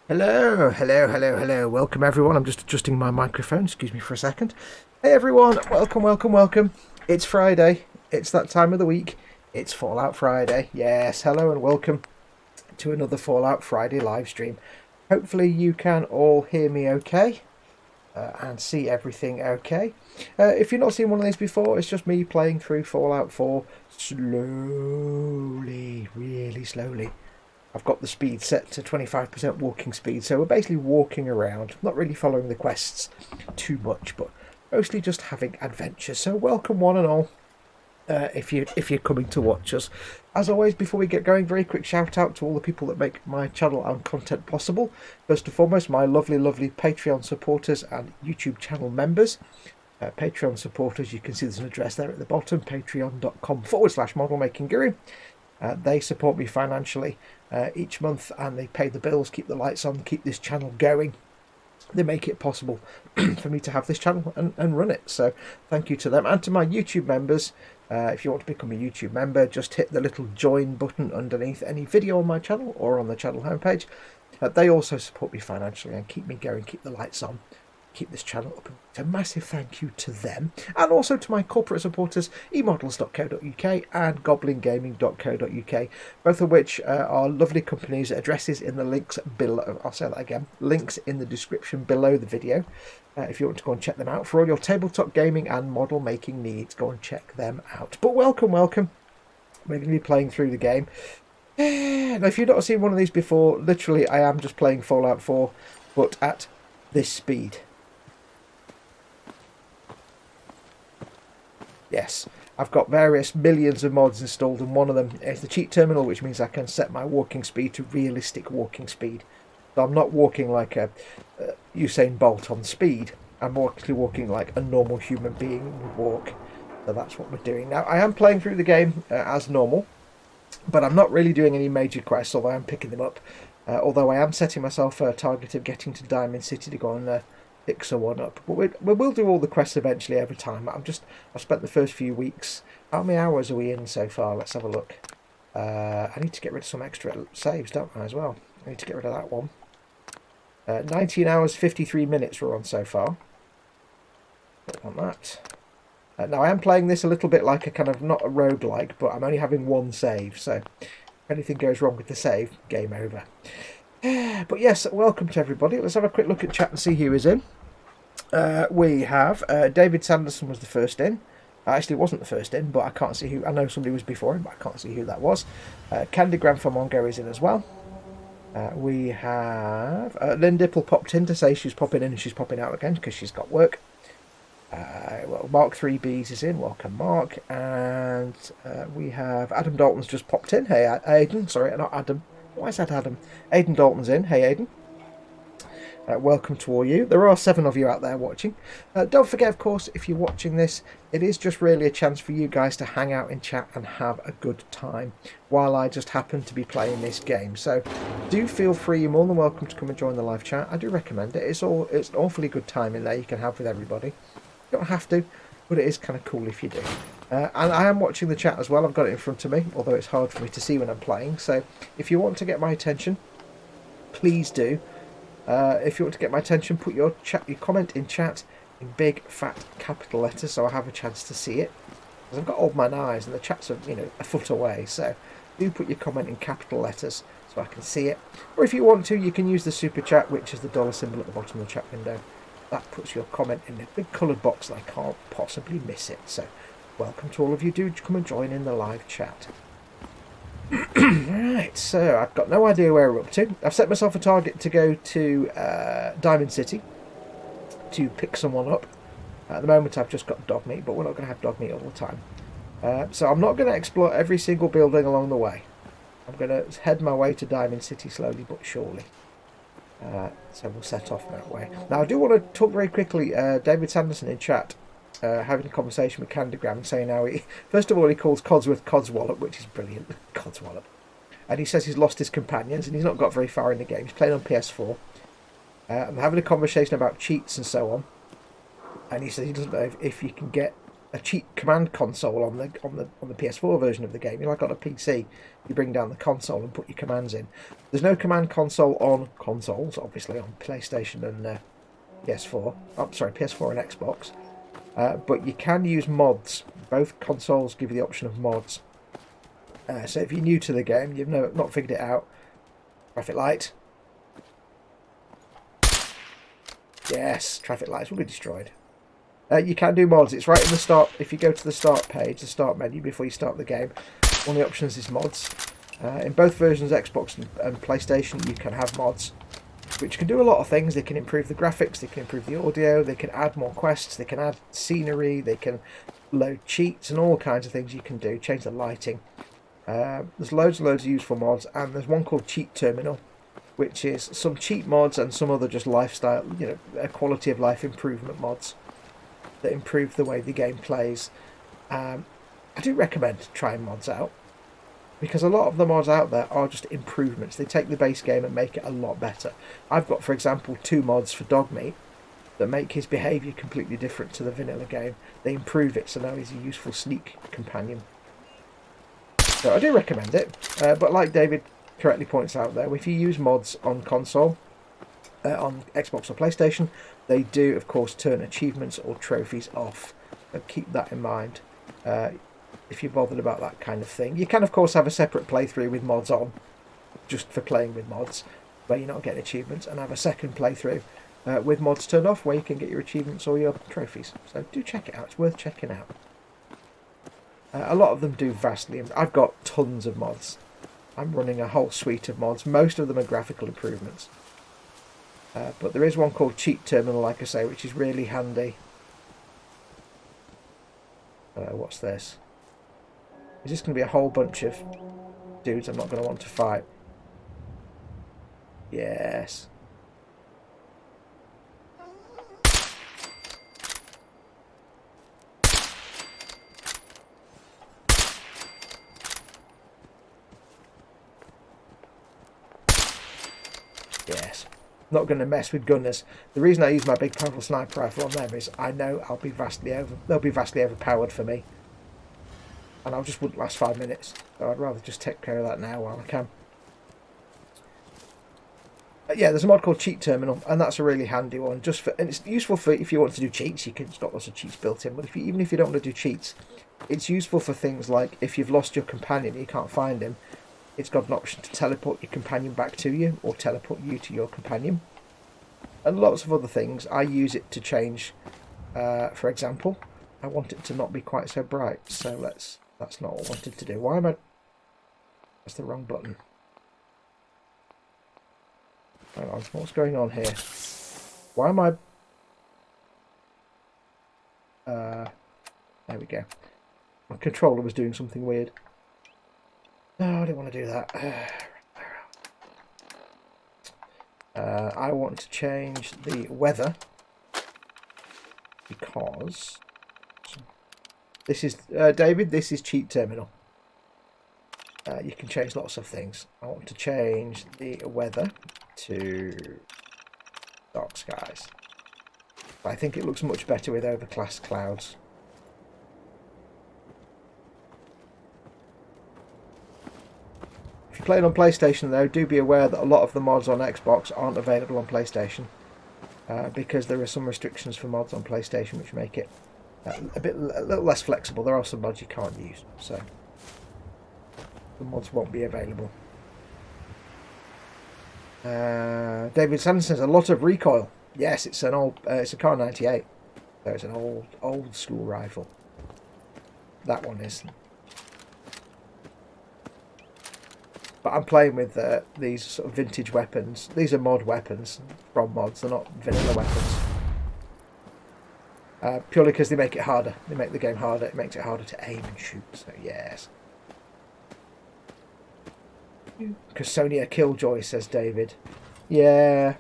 Hello, hello, hello, hello. Welcome everyone. I'm just adjusting my microphone. Excuse me for a second. Hey everyone, welcome, welcome, welcome. It's Friday. It's that time of the week. It's Fallout Friday. Yes, hello and welcome to another Fallout Friday live stream. Hopefully you can all hear me okay and see everything okay. If you've not seen one of these before, it's just me playing through Fallout 4 slowly, really slowly. I've got the speed set to 25% walking speed, so we're basically walking around, not really following the quests too much, but mostly just having adventures. So welcome one and all, if you're coming to watch us. As always, before we get going, very quick shout out to all the people that make my channel and content possible. First and foremost, my lovely Patreon supporters and YouTube channel members. Patreon supporters, you can see there's an address there at the bottom, patreon.com/modelmakingguru. They support me financially each month, and they pay the bills, keep the lights on, keep this channel going. They make it possible for me to have this channel and run it. So thank you to them. And to my YouTube members, if you want to become a YouTube member, just hit the little join button underneath any video on my channel or on the channel homepage. They also support me financially and keep me going, keep the lights on, keep this channel up. So massive thank you to them, and also to my corporate supporters, emodels.co.uk and goblingaming.co.uk, both of which are lovely companies. Addresses in the links below. I'll say that again, links in the description below the video if you want to go and check them out for all your tabletop gaming and model making needs. Go and check them out. But welcome we're going to be playing through the game. Now if you've not seen one of these before, literally I am just playing Fallout 4 but at this speed. Yes, I've got various millions of mods installed, and one of them is the cheat terminal, which means I can set my walking speed to realistic walking speed. So I'm not walking like a Usain Bolt on speed. I'm actually walking like a normal human being would walk. So that's what we're doing now. I am playing through the game as normal, but I'm not really doing any major quests, although I am picking them up. Although I am setting myself a target of getting to Diamond City to go and pick someone up, but we will do all the quests eventually over time. I've spent the first few weeks. How many hours are we in so far? Let's have a look. I need to get rid of some extra saves, don't I, as well? I need to get rid of that one. 19 hours 53 minutes we're on so far. Don't want that. Now I am playing this a little bit like a kind of, not a roguelike, but I'm only having one save, so if anything goes wrong with the save, game over. But yes, welcome to everybody. Let's have a quick look at chat and see who is in. We have David Sanderson was the first in. Actually, it wasn't the first in, but I can't see who. I know somebody was before him, but I can't see who that was. Candy Grandfamongo is in as well. We have Lynn Dipple popped in to say she's popping in and she's popping out again because she's got work. Well, Mark 3Bs is in. Welcome, Mark. And we have Adam Dalton's just popped in. Hey, Aidan. Sorry, not Adam. Why is that Adam? Aidan Dalton's in. Hey, Aidan. Welcome to all you. There are 7 of you out there watching. Don't forget, of course, if you're watching this, it is just really a chance for you guys to hang out in chat and have a good time while I just happen to be playing this game. So do feel free. You're more than welcome to come and join the live chat. I do recommend it. It's an awfully good time in there you can have with everybody. You don't have to, but it is kind of cool if you do. And I am watching the chat as well. I've got it in front of me, although it's hard for me to see when I'm playing. So if you want to get my attention, please do. If you want to get my attention, put your comment in chat in big fat capital letters so I have a chance to see it. Because I've got old man eyes and the chat's a foot away, so do put your comment in capital letters so I can see it. Or if you want to, you can use the super chat, which is the dollar symbol at the bottom of the chat window. That puts your comment in a big coloured box and I can't possibly miss it. So welcome to all of you. Do come and join in the live chat. Right, so I've got no idea where we're up to. I've set myself a target to go to Diamond City to pick someone up. At the moment I've just got dog meat, but we're not going to have dog meat all the time. So I'm not going to explore every single building along the way. I'm going to head my way to Diamond City slowly but surely. So we'll set off that way. Now I do want to talk very quickly. David Sanderson in chat having a conversation with Candygram, saying how first of all he calls Codsworth Codswallop, which is brilliant. Codswallop. And he says he's lost his companions and he's not got very far in the game. He's playing on PS4. I'm having a conversation about cheats and so on. And he says he doesn't know if you can get a cheat command console on the PS4 version of the game. Like on a PC, you bring down the console and put your commands in. There's no command console on consoles, obviously on PlayStation and PS4. Oh, sorry, PS4 and Xbox. But you can use mods. Both consoles give you the option of mods. So if you're new to the game, you've not figured it out. Traffic light. Yes, traffic lights will be destroyed. You can do mods. It's right in the start. If you go to the start page, the start menu before you start the game, one of the options is mods. In both versions, Xbox and PlayStation, you can have mods, which can do a lot of things. They can improve the graphics, they can improve the audio, they can add more quests, they can add scenery, they can load cheats and all kinds of things you can do, change the lighting. There's loads and loads of useful mods, and there's one called Cheat Terminal, which is some cheat mods and some other just lifestyle, quality of life improvement mods that improve the way the game plays. I do recommend trying mods out, because a lot of the mods out there are just improvements. They take the base game and make it a lot better. I've got, for example, 2 mods for Dogmeat that make his behaviour completely different to the vanilla game. They improve it, so now he's a useful sneak companion. So I do recommend it, but like David correctly points out there, if you use mods on console, on Xbox or PlayStation, they do of course turn achievements or trophies off. So keep that in mind if you're bothered about that kind of thing. You can of course have a separate playthrough with mods on, just for playing with mods, where you're not getting achievements, and have a second playthrough with mods turned off, where you can get your achievements or your trophies. So do check it out, it's worth checking out. A lot of them do vastly. I've got tons of mods. I'm running a whole suite of mods. Most of them are graphical improvements. But there is one called Cheat Terminal, like I say, which is really handy. What's this? Is this going to be a whole bunch of dudes I'm not going to want to fight? Yes. Yes. Not going to mess with gunners. The reason I use my big powerful sniper rifle on them is I know they'll be vastly overpowered for me, and I just wouldn't last 5 minutes. So I'd rather just take care of that now while I can. But yeah, there's a mod called Cheat Terminal, and that's a really handy one. And it's useful for if you want to do cheats. It's got lots of cheats built in. But even if you don't want to do cheats, it's useful for things like if you've lost your companion and you can't find him. It's got an option to teleport your companion back to you, or teleport you to your companion, and lots of other things. I use it to change, for example, I want it to not be quite so bright, so that's not what I wanted to do. Why am I... That's the wrong button. Hang on, what's going on here? Why am I... there we go. My controller was doing something weird. No, I didn't want to do that. I want to change the weather, because this is David. This is Cheat Terminal. You can change lots of things. I want to change the weather to dark skies. I think it looks much better with overcast clouds. If you're playing on PlayStation though, do be aware that a lot of the mods on Xbox aren't available on PlayStation, because there are some restrictions for mods on PlayStation which make it a little less flexible. There are some mods you can't use, so the mods won't be available. David Sanderson says a lot of recoil. Yes, it's an old, it's a Car 98, so it's an old school rifle. That one is. But I'm playing with these sort of vintage weapons. These are mod weapons from mods. They're not vanilla weapons. Purely because they make it harder. They make the game harder. It makes it harder to aim and shoot. So yes. Casonia Killjoy, says David. Yeah.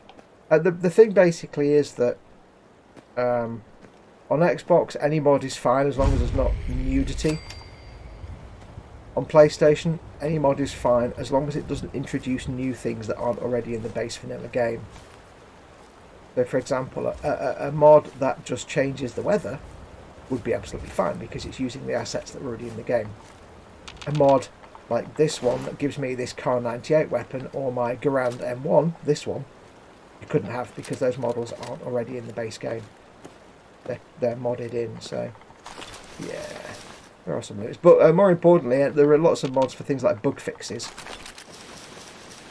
The thing basically is that on Xbox any mod is fine as long as there's not nudity. On PlayStation, any mod is fine as long as it doesn't introduce new things that aren't already in the base vanilla game. So, for example, a mod that just changes the weather would be absolutely fine because it's using the assets that are already in the game. A mod like this one that gives me this Kar 98 weapon or my Garand M1, this one, you couldn't have because those models aren't already in the base game. They're modded in, so yeah, there are some limits. But more importantly, there are lots of mods for things like bug fixes.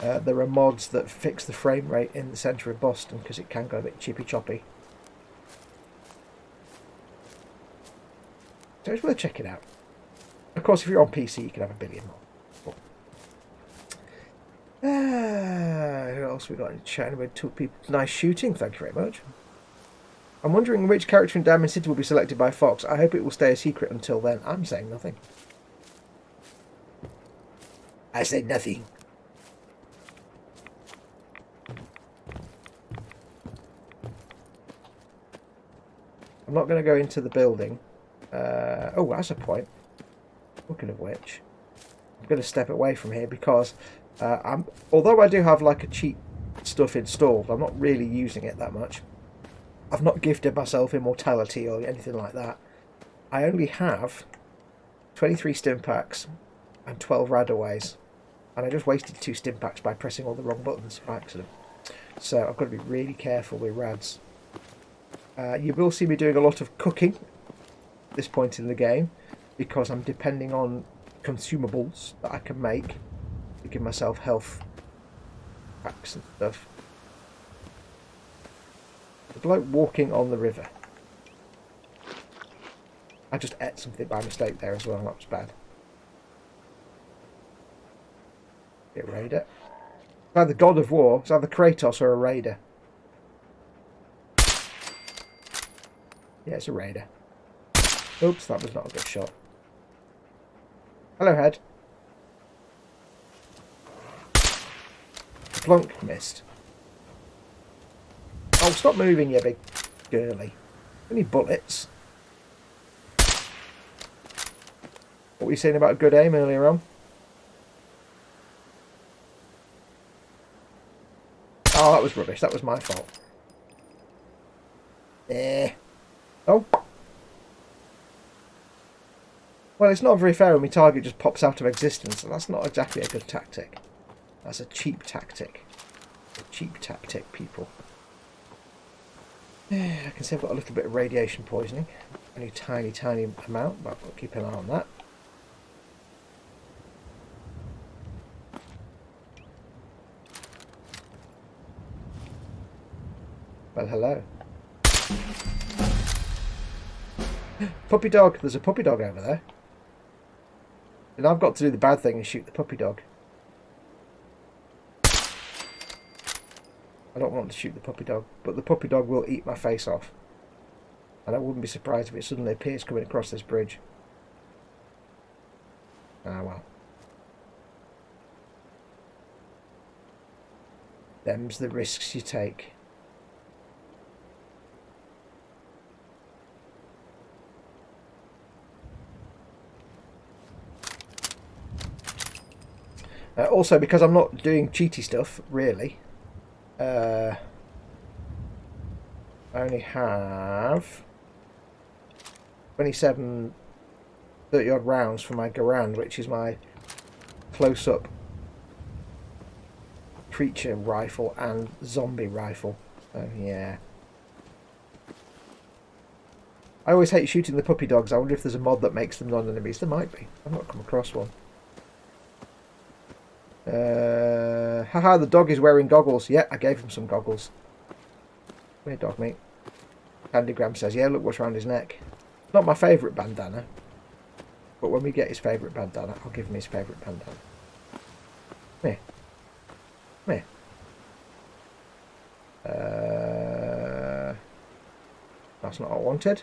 There are mods that fix the frame rate in the centre of Boston because it can go a bit chippy choppy. So it's worth checking out. Of course, if you're on PC, you can have a billion more. Who else we got in chat? We took people. Nice shooting, thank you very much. I'm wondering which character in Diamond City will be selected by Fox. I hope it will stay a secret until then. I'm saying nothing. I said nothing. I'm not going to go into the building. Oh, that's a point. Looking of which, I'm going to step away from here because although I do have like a cheap stuff installed, I'm not really using it that much. I've not gifted myself immortality or anything like that. I only have 23 stim packs and 12 radaways, and I just wasted 2 stim packs by pressing all the wrong buttons by accident. So I've got to be really careful with rads. You will see me doing a lot of cooking at this point in the game because I'm depending on consumables that I can make to give myself health packs and stuff. The bloke walking on the river. I just ate something by mistake there as well, that was bad. Get raider. It's either God of War, it's either Kratos or a raider. Yeah, it's a raider. Oops, that was not a good shot. Hello, head. Plunk, missed. Oh, stop moving, you big girly. Any bullets? What were you saying about good aim earlier on? Oh, that was rubbish. That was my fault. Oh. Well, it's not very fair when my target just pops out of existence. So that's not exactly a good tactic. That's a cheap tactic. A cheap tactic, people. I can see I've got a little bit of radiation poisoning. Only a tiny, tiny amount, but I'll keep an eye on that. Well, hello. Puppy dog. There's a puppy dog over there. And I've got to do the bad thing and shoot the puppy dog. I don't want to shoot the puppy dog, but the puppy dog will eat my face off. And I wouldn't be surprised if it suddenly appears coming across this bridge. Ah, well. Them's the risks you take. Also, because I'm not doing cheaty stuff, really, I only have 27 30-odd rounds for my Garand, which is my close-up creature rifle and zombie rifle. So, yeah. I always hate shooting the puppy dogs. I wonder if there's a mod that makes them non-enemies. There might be. I've not come across one. Haha, the dog is wearing goggles. Yeah, I gave him some goggles. Come here, dog meat. Candygram says, yeah, look what's around his neck. Not my favourite bandana. But when we get his favourite bandana, I'll give him his favourite bandana. Come here. Come here. That's not what I wanted.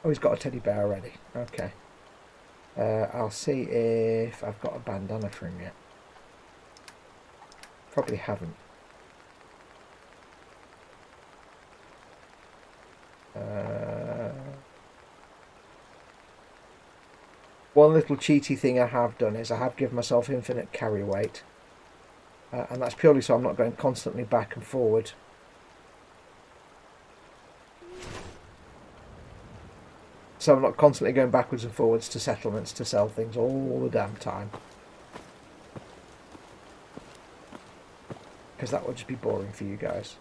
Oh, he's got a teddy bear already. Okay. I'll see if I've got a bandana for him yet. Probably haven't. One little cheaty thing I have done is I have given myself infinite carry weight. and that's purely so I'm not going constantly back and forward. So I'm not constantly going backwards and forwards to settlements to sell things all the damn time. Because that would just be boring for you guys.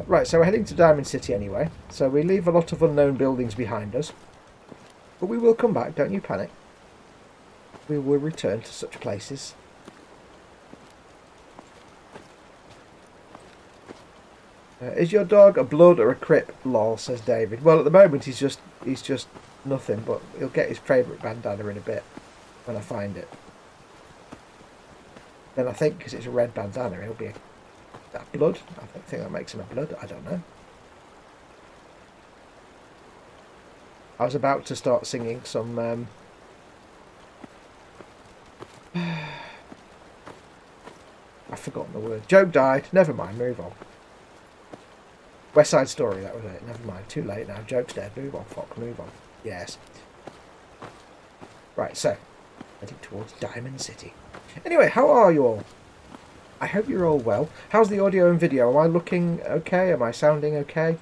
Right, so we're heading to Diamond City anyway. So we leave a lot of unknown buildings behind us. But we will come back, don't you panic. We will return to such places. Is your dog a blood or a crip? Lol, says David. Well, at the moment he's just nothing, but he'll get his favourite bandana in a bit when I find it. Then I think, because it's a red bandana, he'll be that blood. I think that makes him a blood. I don't know. I was about to start singing some I've forgotten the word. Joke died. Never mind, move on. West Side Story, that was it. Never mind. Too late now. Joke's dead. Move on, fuck. Move on. Yes. Right, so heading towards Diamond City. Anyway, how are you all? I hope you're all well. How's the audio and video? Am I looking okay? Am I sounding okay?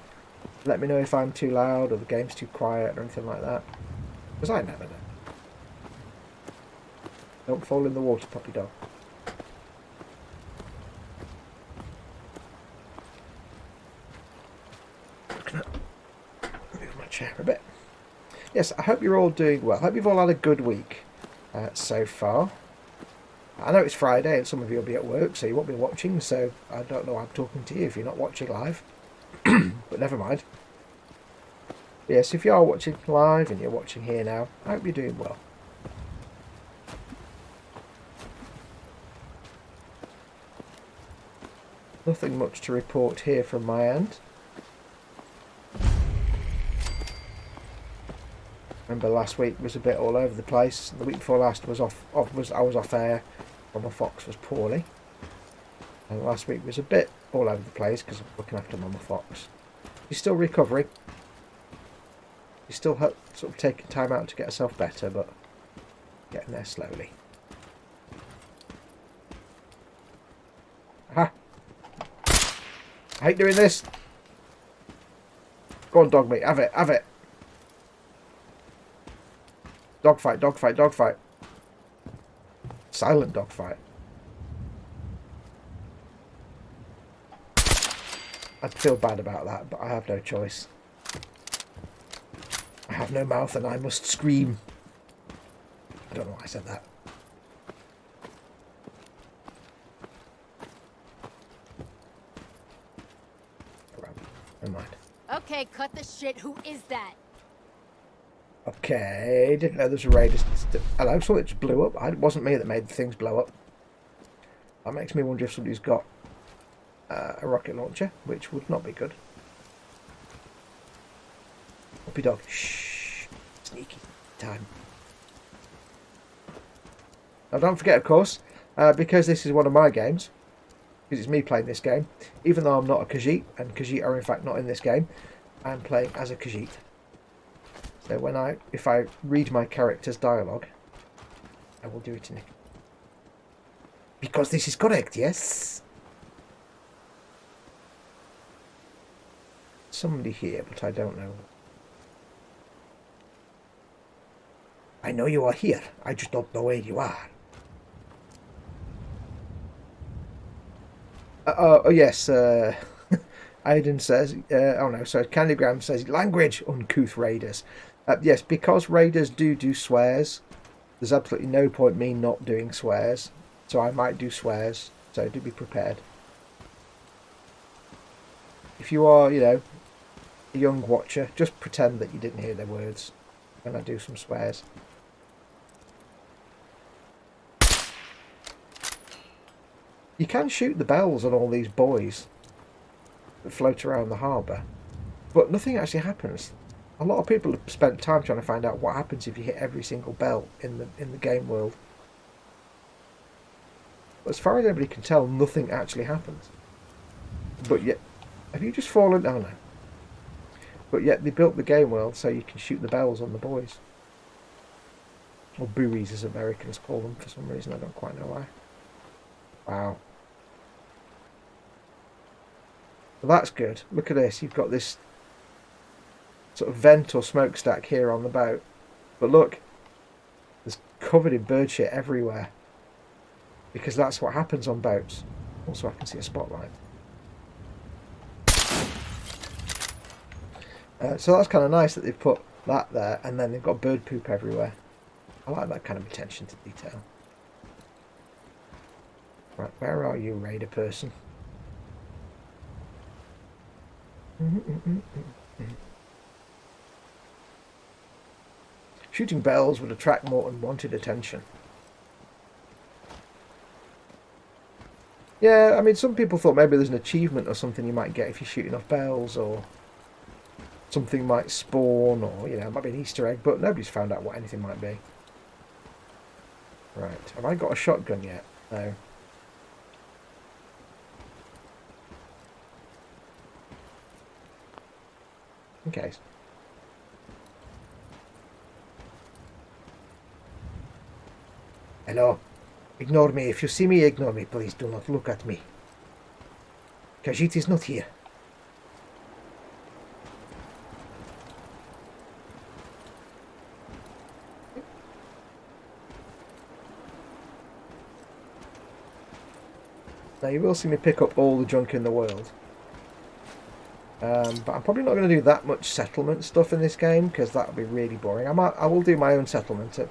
Let me know if I'm too loud or the game's too quiet or anything like that. Because I never know. Don't fall in the water, puppy dog. Move my chair a bit. Yes, I hope you're all doing well. I hope you've all had a good week so far. I know it's Friday and some of you will be at work, so you won't be watching, so I don't know why I'm talking to you if you're not watching live. But never mind. But yes, if you are watching live and you're watching here now, I hope you're doing well. Nothing much to report here from my end. Remember last week was a bit all over the place. The week before last was I was off air when my fox was poorly. And last week was a bit all over the place because I'm looking after Mama Fox. She's still recovering. She's still sort of taking time out to get herself better, but getting there slowly. Aha! I hate doing this. Go on, dog meat. Have it. Have it. Dogfight, dogfight, dogfight. Silent dogfight. I'd feel bad about that, but I have no choice. I have no mouth and I must scream. I don't know why I said that. Never mind. Okay, cut the shit. Who is that? Okay, didn't know there's a raid. Hello, something just blew up. It wasn't me that made the things blow up. That makes me wonder if somebody's got a rocket launcher, which would not be good. Puppy dog. Shh. Sneaky time. Now don't forget, of course, because this is one of my games, because it's me playing this game, even though I'm not a Khajiit, and Khajiit are in fact not in this game, I'm playing as a Khajiit. So if I read my character's dialogue, I will do it in it. Because this is correct, yes? Somebody here, but I don't know. I know you are here. I just don't know where you are. Oh yes, Aiden says, oh no, sorry, Candygram says, language, uncouth raiders. Yes, because raiders do swears, there's absolutely no point me not doing swears. So I might do swears, so do be prepared. If you are, you know, a young watcher, just pretend that you didn't hear their words when I do some swears. You can shoot the bells on all these buoys that float around the harbour, but nothing actually happens. A lot of people have spent time trying to find out what happens if you hit every single bell in the game world. But as far as anybody can tell, nothing actually happens. But yet, have you just fallen? Oh no. But yet they built the game world so you can shoot the bells on the buoys. Or buoys as Americans call them for some reason, I don't quite know why. Wow. Well, that's good. Look at this, you've got this sort of vent or smokestack here on the boat. But look, there's covered in bird shit everywhere. Because that's what happens on boats. Also, I can see a spotlight. So that's kind of nice that they've put that there, and then they've got bird poop everywhere. I like that kind of attention to detail. Right, where are you, raider person? Shooting bells would attract more unwanted attention. Yeah, I mean, some people thought maybe there's an achievement or something you might get if you're shooting off bells, or something might spawn, or, you know, it might be an Easter egg, but nobody's found out what anything might be. Right, have I got a shotgun yet? No. Okay. Hello. Ignore me. If you see me, ignore me. Please do not look at me. Khajiit is not here. Now you will see me pick up all the junk in the world. But I'm probably not going to do that much settlement stuff in this game, because that would be really boring. I will do my own settlement at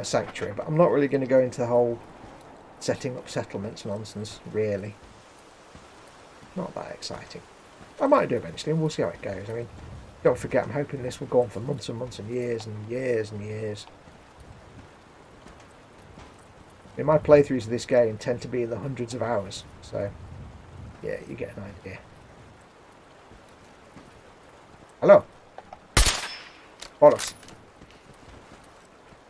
Sanctuary, but I'm not really going to go into the whole setting up settlements nonsense, really. Not that exciting. I might do eventually, and we'll see how it goes. I mean, don't forget, I'm hoping this will go on for months and months and years and years and years. I mean, my playthroughs of this game tend to be in the hundreds of hours, so yeah, you get an idea. Hello. Boros.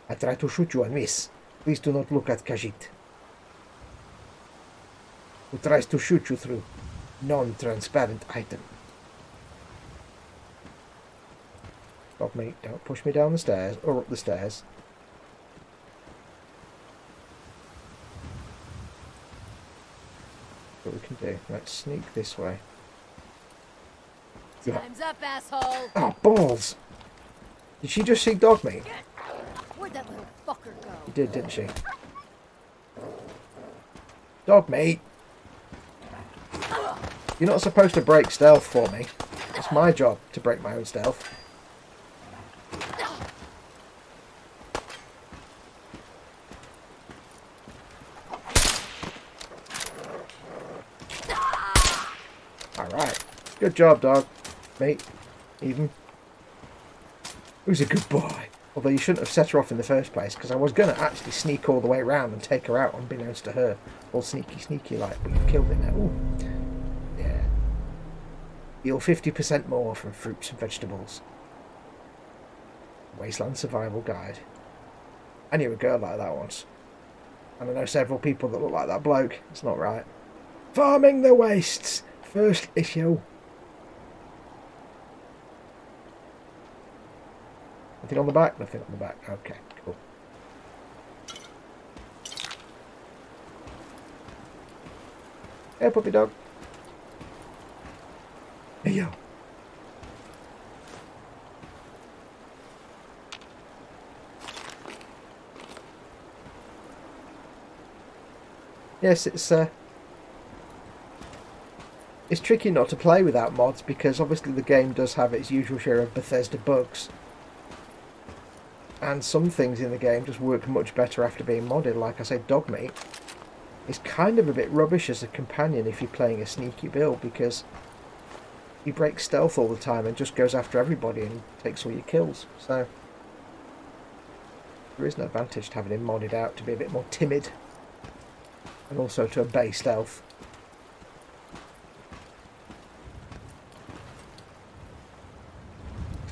I try to shoot you and miss. Please do not look at Khajiit, who tries to shoot you through non-transparent item. Stop me. Don't push me down the stairs or up the stairs. What we can do. Let's sneak this way. Time's up, asshole. Oh, balls! Did she just see dog meat? Where'd that little fucker go? She did, didn't she? Dog meat! You're not supposed to break stealth for me. It's my job to break my own stealth. Alright. Good job, dog. Mate. Even. Who's a good boy? Although you shouldn't have set her off in the first place, because I was going to actually sneak all the way around and take her out unbeknownst to her. All sneaky like, but you've killed it now. Ooh. Yeah. You'll 50% more from fruits and vegetables. Wasteland Survival Guide. I knew a girl like that once. And I know several people that look like that bloke. It's not right. Farming the Wastes! First issue. Nothing on the back? Nothing on the back. Okay, cool. Hey, puppy dog. Hey, yo. Yes, it's tricky not to play without mods, because obviously the game does have its usual share of Bethesda bugs. And some things in the game just work much better after being modded. Like I said, dog meat is kind of a bit rubbish as a companion if you're playing a sneaky build, because he breaks stealth all the time and just goes after everybody and takes all your kills. So there is an advantage to having him modded out to be a bit more timid and also to obey stealth.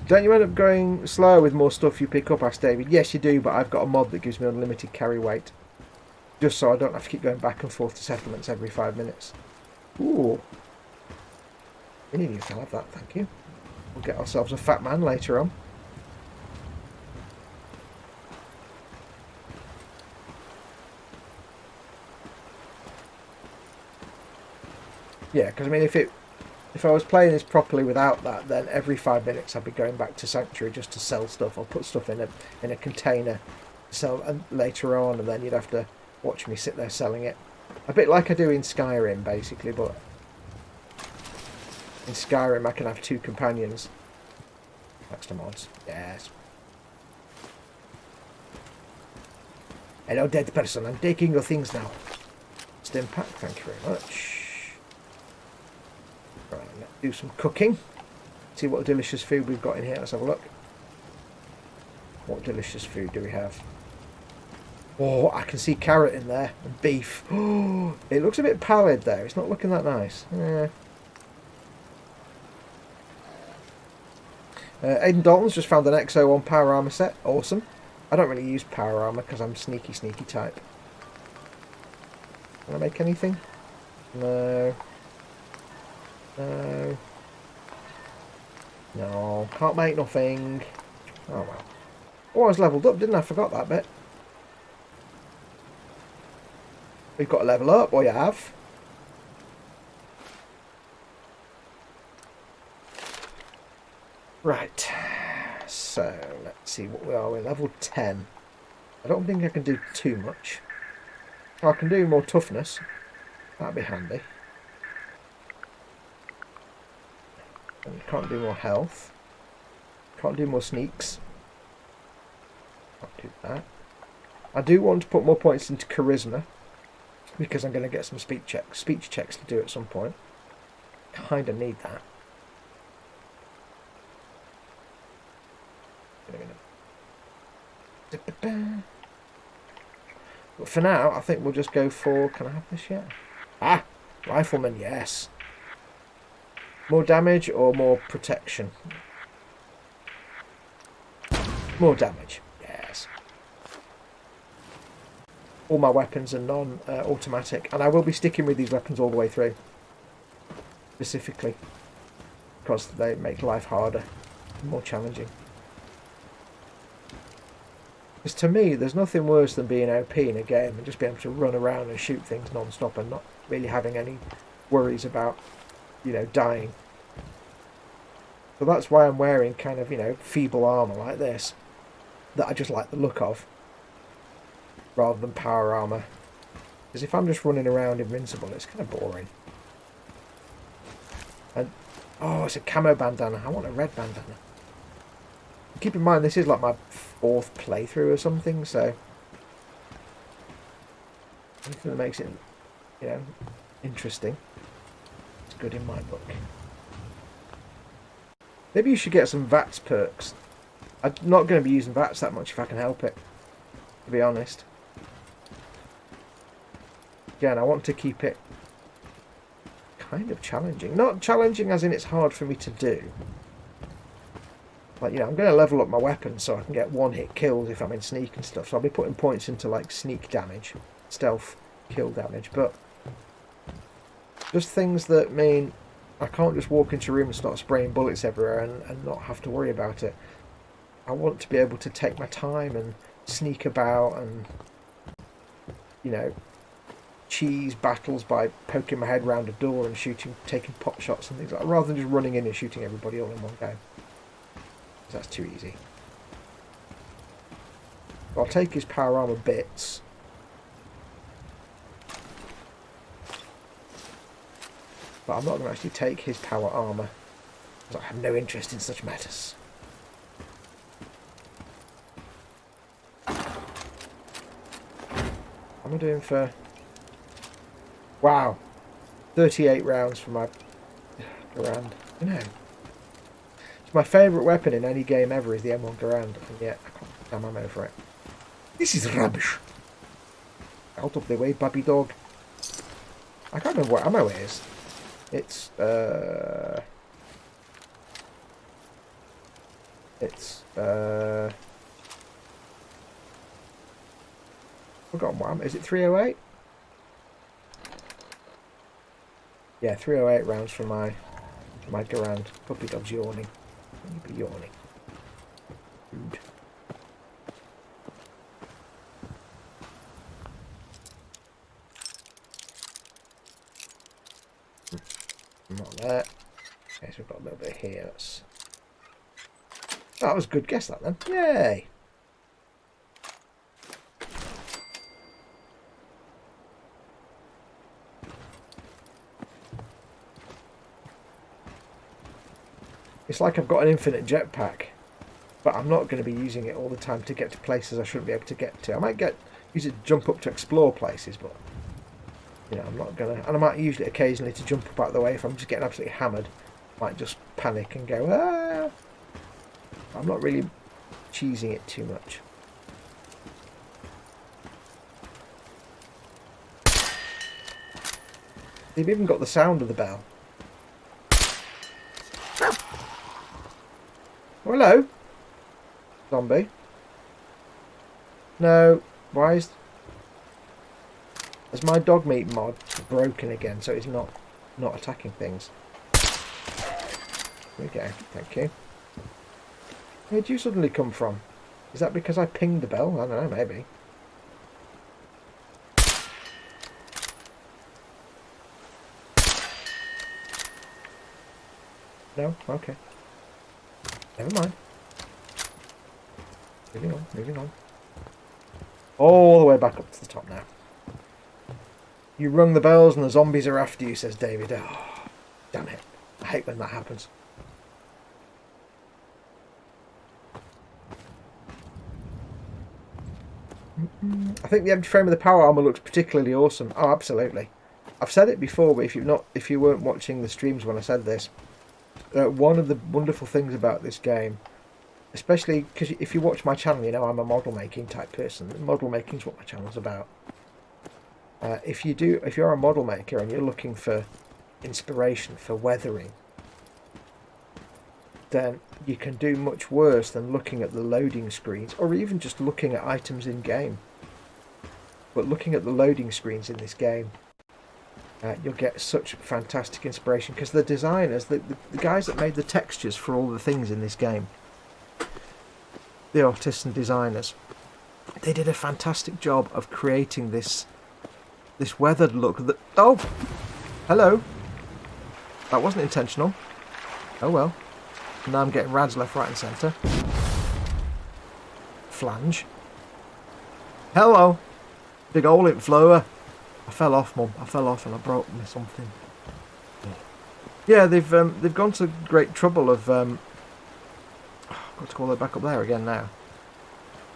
Don't you end up going slower with more stuff you pick up, asked David. Yes, you do, but I've got a mod that gives me unlimited carry weight. Just so I don't have to keep going back and forth to settlements every 5 minutes. Ooh. We need to have that, thank you. We'll get ourselves a fat man later on. Yeah, because I mean, if I was playing this properly without that, then every 5 minutes I'd be going back to Sanctuary just to sell stuff or put stuff in a container, sell and later on, and then you'd have to watch me sit there selling it. A bit like I do in Skyrim, basically, but in Skyrim I can have 2 companions. Thanks to mods. Yes. Hello, dead person. I'm taking your things now. Stim pack, thank you very much. Right, let's do some cooking. See what delicious food we've got in here. Let's have a look. What delicious food do we have? Oh, I can see carrot in there and beef. Oh, it looks a bit pallid there. It's not looking that nice. Yeah. Aidan Dalton's just found an XO1 power armor set. Awesome. I don't really use power armor because I'm sneaky type. Can I make anything? No. No. No. Can't make nothing. Oh well. Oh, I was leveled up, didn't I? Forgot that bit. We've got to level up, or you have. Right. So, let's see what we are. We're level 10. I don't think I can do too much. I can do more toughness. That'd be handy. And can't do more health. Can't do more sneaks. Can't do that. I do want to put more points into charisma, because I'm going to get some speech checks to do at some point. Kind of need that. But for now, I think we'll just go for... Can I have this yet? Ah! Rifleman, yes. More damage or more protection? More damage, yes. All my weapons are non-automatic, and I will be sticking with these weapons all the way through. Specifically, because they make life harder, more challenging. Because to me, there's nothing worse than being OP in a game and just being able to run around and shoot things non-stop and not really having any worries about, you know, dying. So that's why I'm wearing kind of, you know, feeble armour like this, that I just like the look of, rather than power armour. Because if I'm just running around invincible, it's kind of boring. And, oh, it's a camo bandana. I want a red bandana. Keep in mind, this is like my 4th playthrough or something, so anything that makes it, you know, interesting, it's good in my book. Maybe you should get some VATS perks. I'm not going to be using VATS that much if I can help it, to be honest. Again, I want to keep it kind of challenging. Not challenging as in it's hard for me to do. Like, you know, I'm going to level up my weapons so I can get one-hit kills if I'm in sneak and stuff. So I'll be putting points into, like, sneak damage, stealth, kill damage. But just things that mean I can't just walk into a room and start spraying bullets everywhere and not have to worry about it. I want to be able to take my time and sneak about and, you know, cheese battles by poking my head round a door and taking pot shots and things like that, rather than just running in and shooting everybody all in one go. That's too easy. I'll take his power armor bits. But I'm not going to actually take his power armor, because I have no interest in such matters. What am I doing for... Wow. 38 rounds for my Garand. You know. My favourite weapon in any game ever is the M1 Garand, and yet I can't damn ammo for it. This is rubbish. Out of the way, puppy dog. I can't remember what ammo it is. It's, forgotten what ammo. Is it 308? Yeah, 308 rounds for my Garand. Puppy dog's yawning. You'd be yawning. Rude. Not there. Okay, so we've got a little bit here. That's... Oh, that was a good guess, that then. Yay! It's like I've got an infinite jetpack, but I'm not going to be using it all the time to get to places I shouldn't be able to get to. I might use it to jump up to explore places, but you know, I'm not going to. And I might use it occasionally to jump up out of the way if I'm just getting absolutely hammered. I might just panic and go, ah! I'm not really cheesing it too much. They've even got the sound of the bell. Oh, hello, zombie. No, why is my dog meat mod broken again? So it's not attacking things. There we go. Thank you. Where'd you suddenly come from? Is that because I pinged the bell? I don't know. Maybe. No. Okay. Never mind. Moving on, moving on. All the way back up to the top now. You rung the bells and the zombies are after you, says David. Oh, damn it. I hate when that happens. I think the empty frame of the power armor looks particularly awesome. Oh, absolutely. I've said it before, but if you weren't watching the streams when I said this, one of the wonderful things about this game, especially because if you watch my channel, you know I'm a model making type person. Model making is what my channel's about. If you're a model maker and you're looking for inspiration for weathering, then you can do much worse than looking at the loading screens or even just looking at items in game. But looking at the loading screens in this game, you'll get such fantastic inspiration because the designers, the guys that made the textures for all the things in this game, the artists and designers, they did a fantastic job of creating this weathered look. That, oh, hello. That wasn't intentional. Oh well. Now I'm getting rads left, right and centre. Flange. Hello. Big hole in floor. I fell off, Mum. I fell off and I broke me something. Yeah, they've gone to great trouble of I've got to call it back up there again now.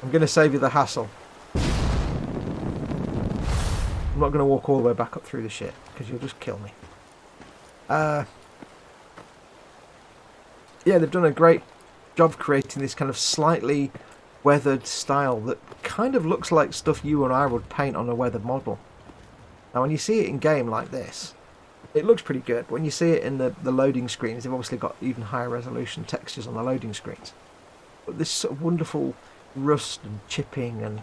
I'm going to save you the hassle. I'm not going to walk all the way back up through the shit because you'll just kill me. Yeah, they've done a great job creating this kind of slightly weathered style that kind of looks like stuff you and I would paint on a weathered model. Now, when you see it in game like this, it looks pretty good. But when you see it in the loading screens, they've obviously got even higher resolution textures on the loading screens. But this sort of wonderful rust and chipping, and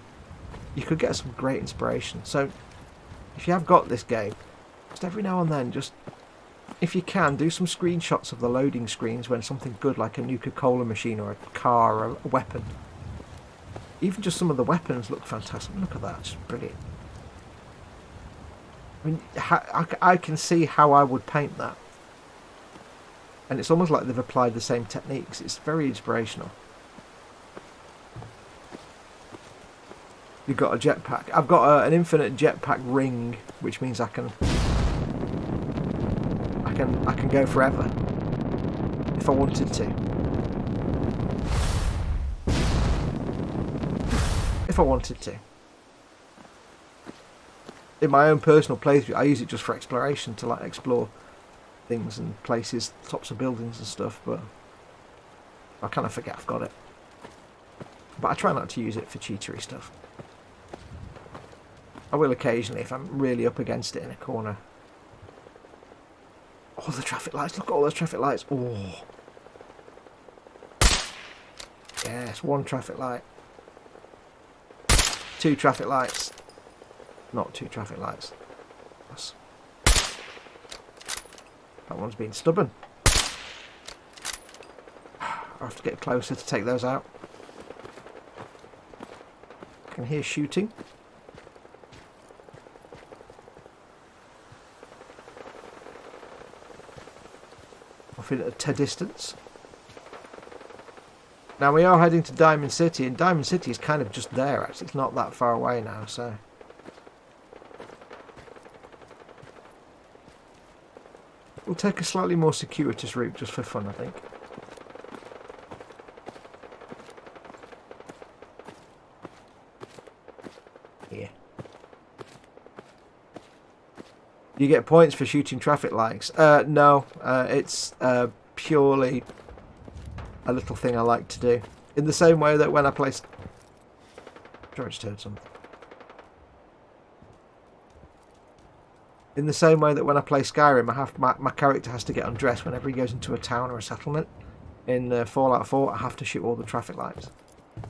you could get some great inspiration. So, if you have got this game, just every now and then, just if you can, do some screenshots of the loading screens when something good like a Nuka-Cola machine or a car or a weapon. Even just some of the weapons look fantastic. Look at that, it's brilliant. I mean, I can see how I would paint that. And it's almost like they've applied the same techniques. It's very inspirational. You've got a jetpack. I've got an infinite jetpack ring, which means I can go forever if I wanted to. If I wanted to. In my own personal playthrough, I use it just for exploration, to like explore things and places, tops of buildings and stuff, but I kind of forget I've got it. But I try not to use it for cheatery stuff. I will occasionally if I'm really up against it in a corner. Oh, the traffic lights, look at all those traffic lights. Oh. Yes, one traffic light. Two traffic lights. Not two traffic lights. Yes. That one's been stubborn. I have to get closer to take those out. I can hear shooting. off in a distance. Now we are heading to Diamond City, and Diamond City is kind of just there actually. It's not that far away now, so... We'll take a slightly more circuitous route just for fun, I think. Here. You get points for shooting traffic lights. No, it's purely a little thing I like to do. In the same way that when I play... I just heard something. In the same way that when I play Skyrim, my character has to get undressed whenever he goes into a town or a settlement. In Fallout 4, I have to shoot all the traffic lights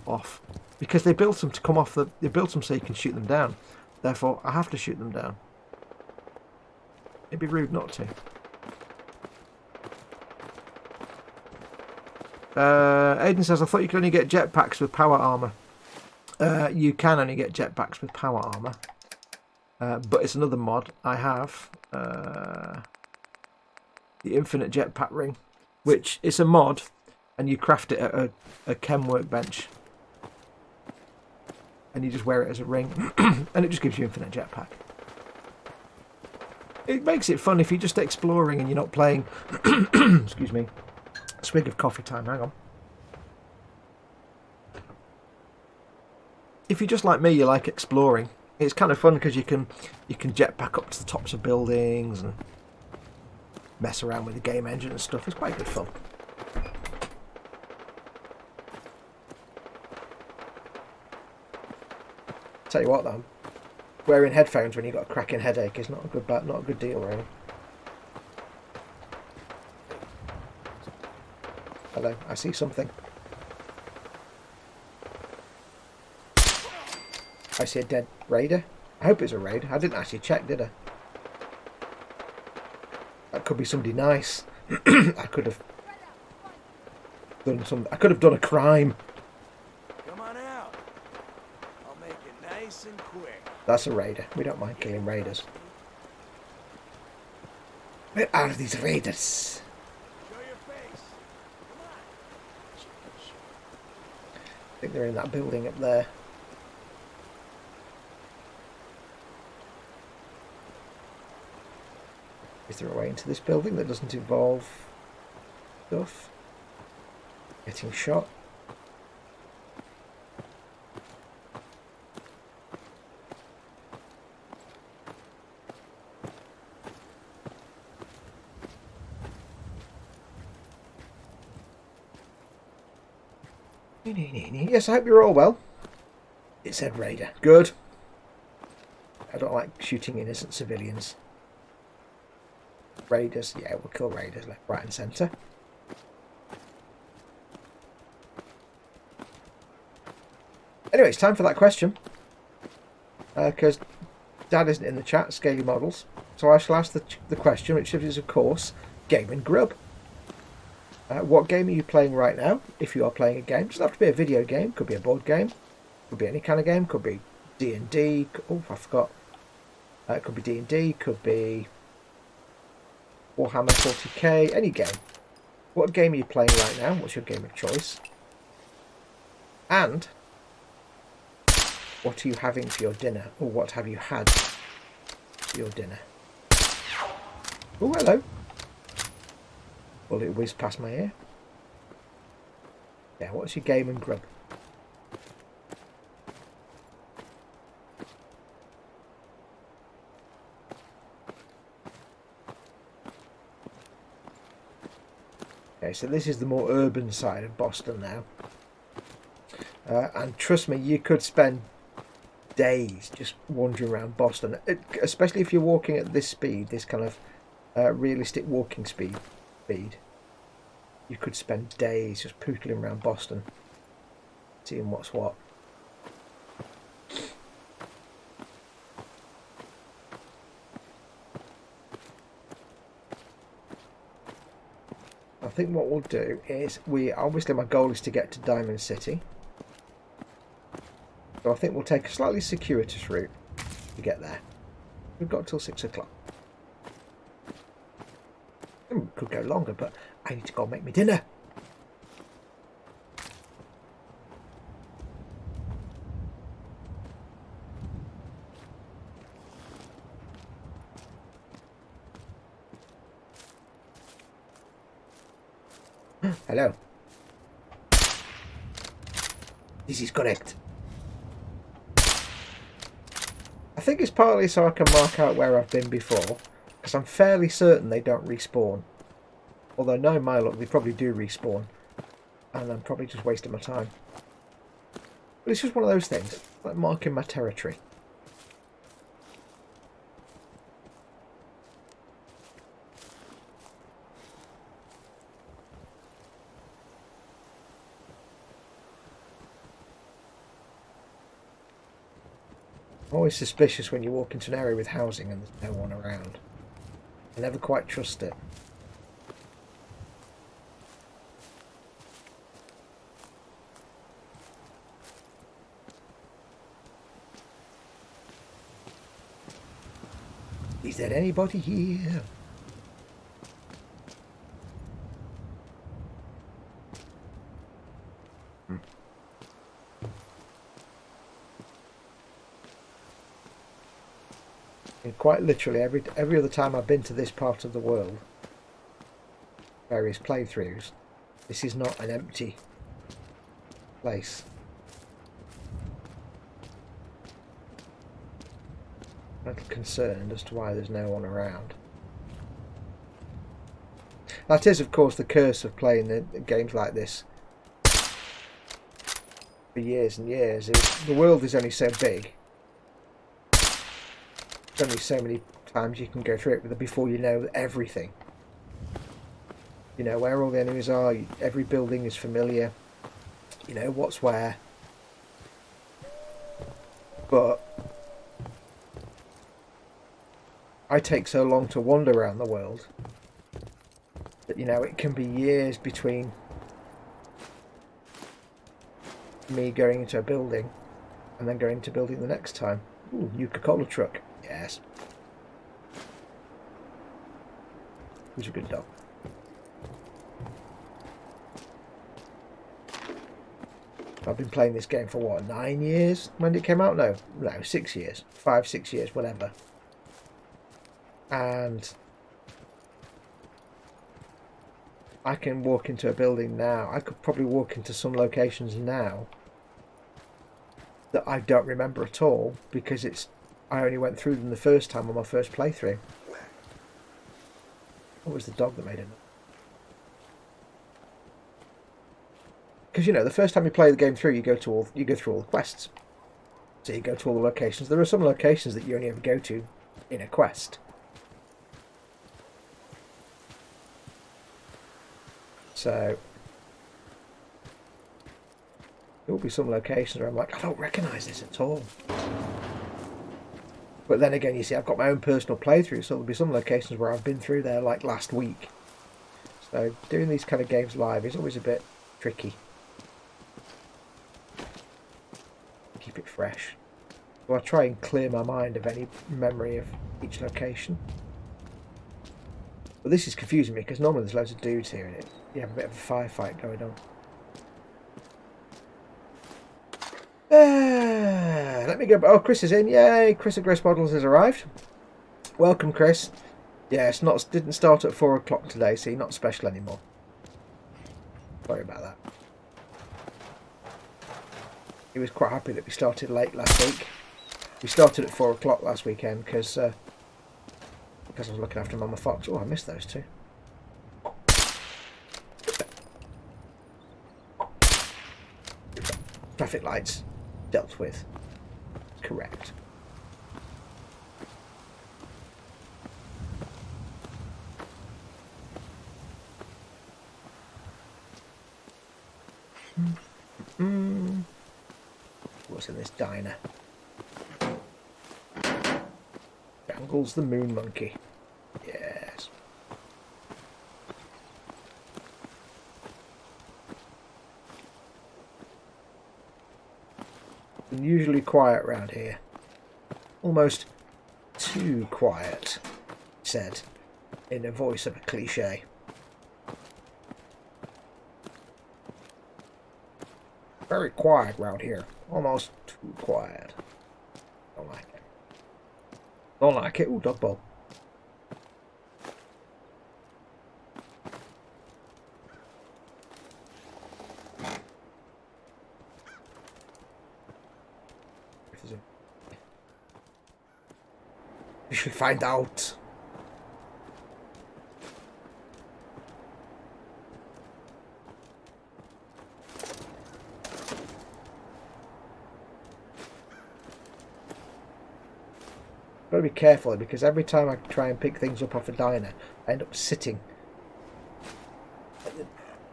off. Because they built them to come off they built them so you can shoot them down. Therefore, I have to shoot them down. It'd be rude not to. Aiden says, I thought you could only get jetpacks with power armor. You can only get jetpacks with power armor. But it's another mod. I have the infinite jetpack ring, which is a mod, and you craft it at a chem workbench. And you just wear it as a ring, and it just gives you infinite jetpack. It makes it fun if you're just exploring and you're not playing... Excuse me. Swig of coffee time, hang on. If you're just like me, you like exploring. It's kind of fun because you can jetpack up to the tops of buildings and mess around with the game engine and stuff. It's quite good fun. Tell you what though, wearing headphones when you've got a cracking headache is not a good deal really. Hello, I see something. I see a dead raider. I hope it's a raid. I didn't actually check, did I? That could be somebody nice. I could have done a crime. Come on out. I'll make it nice and quick. That's a raider. We don't mind killing raiders. Where are these raiders? Show your face. Come on. I think they're in that building up there. Is there a way into this building that doesn't involve stuff? Getting shot? Yes, I hope you're all well. It said raider. Good. I don't like shooting innocent civilians. Raiders, yeah, we'll kill raiders left, right and centre. Anyway, it's time for that question. Because Dad isn't in the chat, Scaly Models. So I shall ask the question, which is, of course, Game and Grub. What game are you playing right now? If you are playing a game, it doesn't have to be a video game, could be a board game, could be any kind of game, could be D&D. Oh, I forgot. It could be D&D, could be Warhammer 40k, any game. What game are you playing right now? What's your game of choice? And what are you having for your dinner? Or what have you had for your dinner? Oh, hello. Well, it whizzed past my ear. Yeah, what's your game and grub? Okay, so this is the more urban side of Boston now. And trust me, you could spend days just wandering around Boston, especially if you're walking at this speed, this kind of realistic walking speed. You could spend days just pootling around Boston, seeing what's what. I think what we'll do is, obviously my goal is to get to Diamond City. So I think we'll take a slightly circuitous route to get there. We've got till 6 o'clock. Could go longer, but I need to go make me dinner. Hello. This is correct. I think it's partly so I can mark out where I've been before, because I'm fairly certain they don't respawn. Although, no, my luck, they probably do respawn. And I'm probably just wasting my time. But it's just one of those things, like marking my territory. I'm always suspicious when you walk into an area with housing and there's no one around. I never quite trust it. Is there anybody here? And quite literally, every other time I've been to this part of the world, various playthroughs, this is not an empty place. I'm a little concerned as to why there's no one around. That is, of course, the curse of playing the games like this for years and years. The world is only so big. There's only so many times you can go through it before you know everything. You know where all the enemies are, every building is familiar, you know what's where. But I take so long to wander around the world that, you know, it can be years between me going into a building and then going into a building the next time. Ooh, new Coca-Cola truck. Yes. Who's a good dog? I've been playing this game for what, 9 years? When did it came out? No, 6 years. 5, 6 years, whatever. And I can walk into a building now. I could probably walk into some locations now that I don't remember at all because I only went through them the first time on my first playthrough. What was the dog that made it? Because, you know, the first time you play the game through, you go through all the quests. So you go to all the locations. There are some locations that you only ever go to in a quest. So there will be some locations where I'm like, I don't recognise this at all. But then again, you see, I've got my own personal playthrough, so there'll be some locations where I've been through there like last week. So doing these kind of games live is always a bit tricky. Keep it fresh. So I try and clear my mind of any memory of each location. But this is confusing me because normally there's loads of dudes here and you have a bit of a firefight going on. Let me go. Oh, Chris is in. Yay! Chris at Grace Models has arrived. Welcome, Chris. Yeah, didn't start at 4 o'clock today, so you're not special anymore. Sorry about that. He was quite happy that we started late last week. We started at 4 o'clock last weekend because I was looking after Mama Fox. Oh, I missed those two. Traffic lights dealt with. Correct. What's in this diner? Jangles the moon monkey. Yes. Unusually quiet round here. Almost too quiet, he said, in the voice of a cliche. Very quiet round here. Almost too quiet. Don't like it. Don't like it. Ooh, dog ball. We shall find out. Gotta be careful because every time I try and pick things up off a diner, I end up sitting at the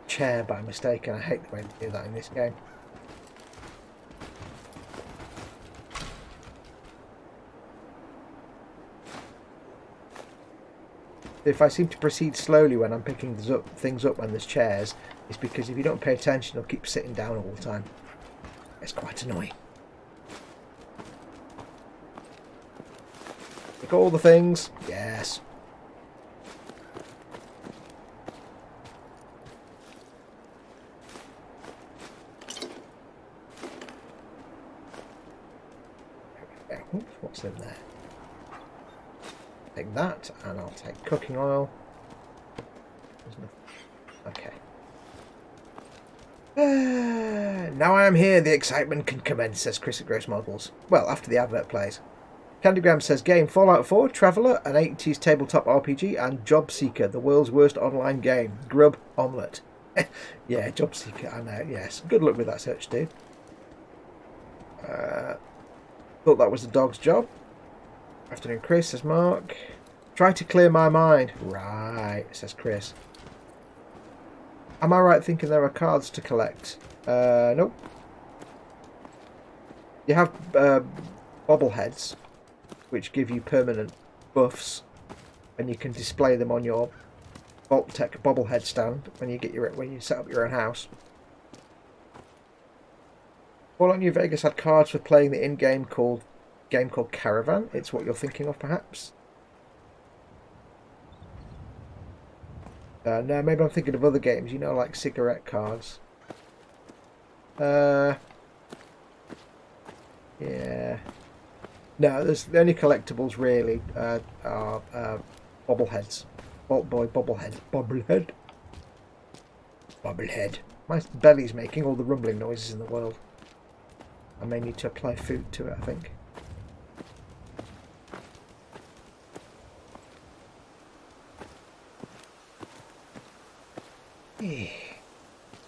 chair by mistake, and I hate the way to do that in this game. If I seem to proceed slowly when I'm picking things up when there's chairs, it's because if you don't pay attention, you'll keep sitting down all the time. It's quite annoying. Pick all the things. Yes. What's in there? Take that, and I'll take cooking oil. Okay. Now I am here, the excitement can commence, says Chris at Gross Models. Well, after the advert plays. Candygram says game Fallout 4, Traveller, an 80s tabletop RPG, and Job Seeker, the world's worst online game. Grub Omelette. Yeah, Job Seeker, I know, yes. Good luck with that search, dude. Thought that was the dog's job. Afternoon, Chris, says Mark. Try to clear my mind. Right, says Chris. Am I right thinking there are cards to collect? Nope. You have bobbleheads, which give you permanent buffs, and you can display them on your Vault-Tec bobblehead stand when you set up your own house. Fallout New Vegas had cards for playing the in-game called Caravan. It's what you're thinking of, perhaps. No, maybe I'm thinking of other games, you know, like cigarette cards. Yeah. No, the only collectibles really are bobbleheads. Vault Boy bobblehead. Bobblehead. My belly's making all the rumbling noises in the world. I may need to apply food to it, I think.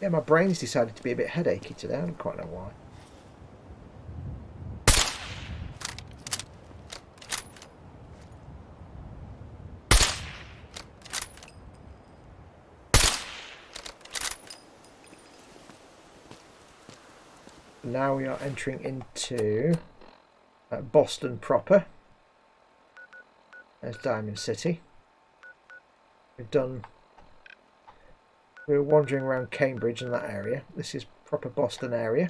Yeah, my brain's decided to be a bit headachy today. I don't quite know why. Now we are entering into Boston proper. There's Diamond City. We're wandering around Cambridge and that area. This is proper Boston area.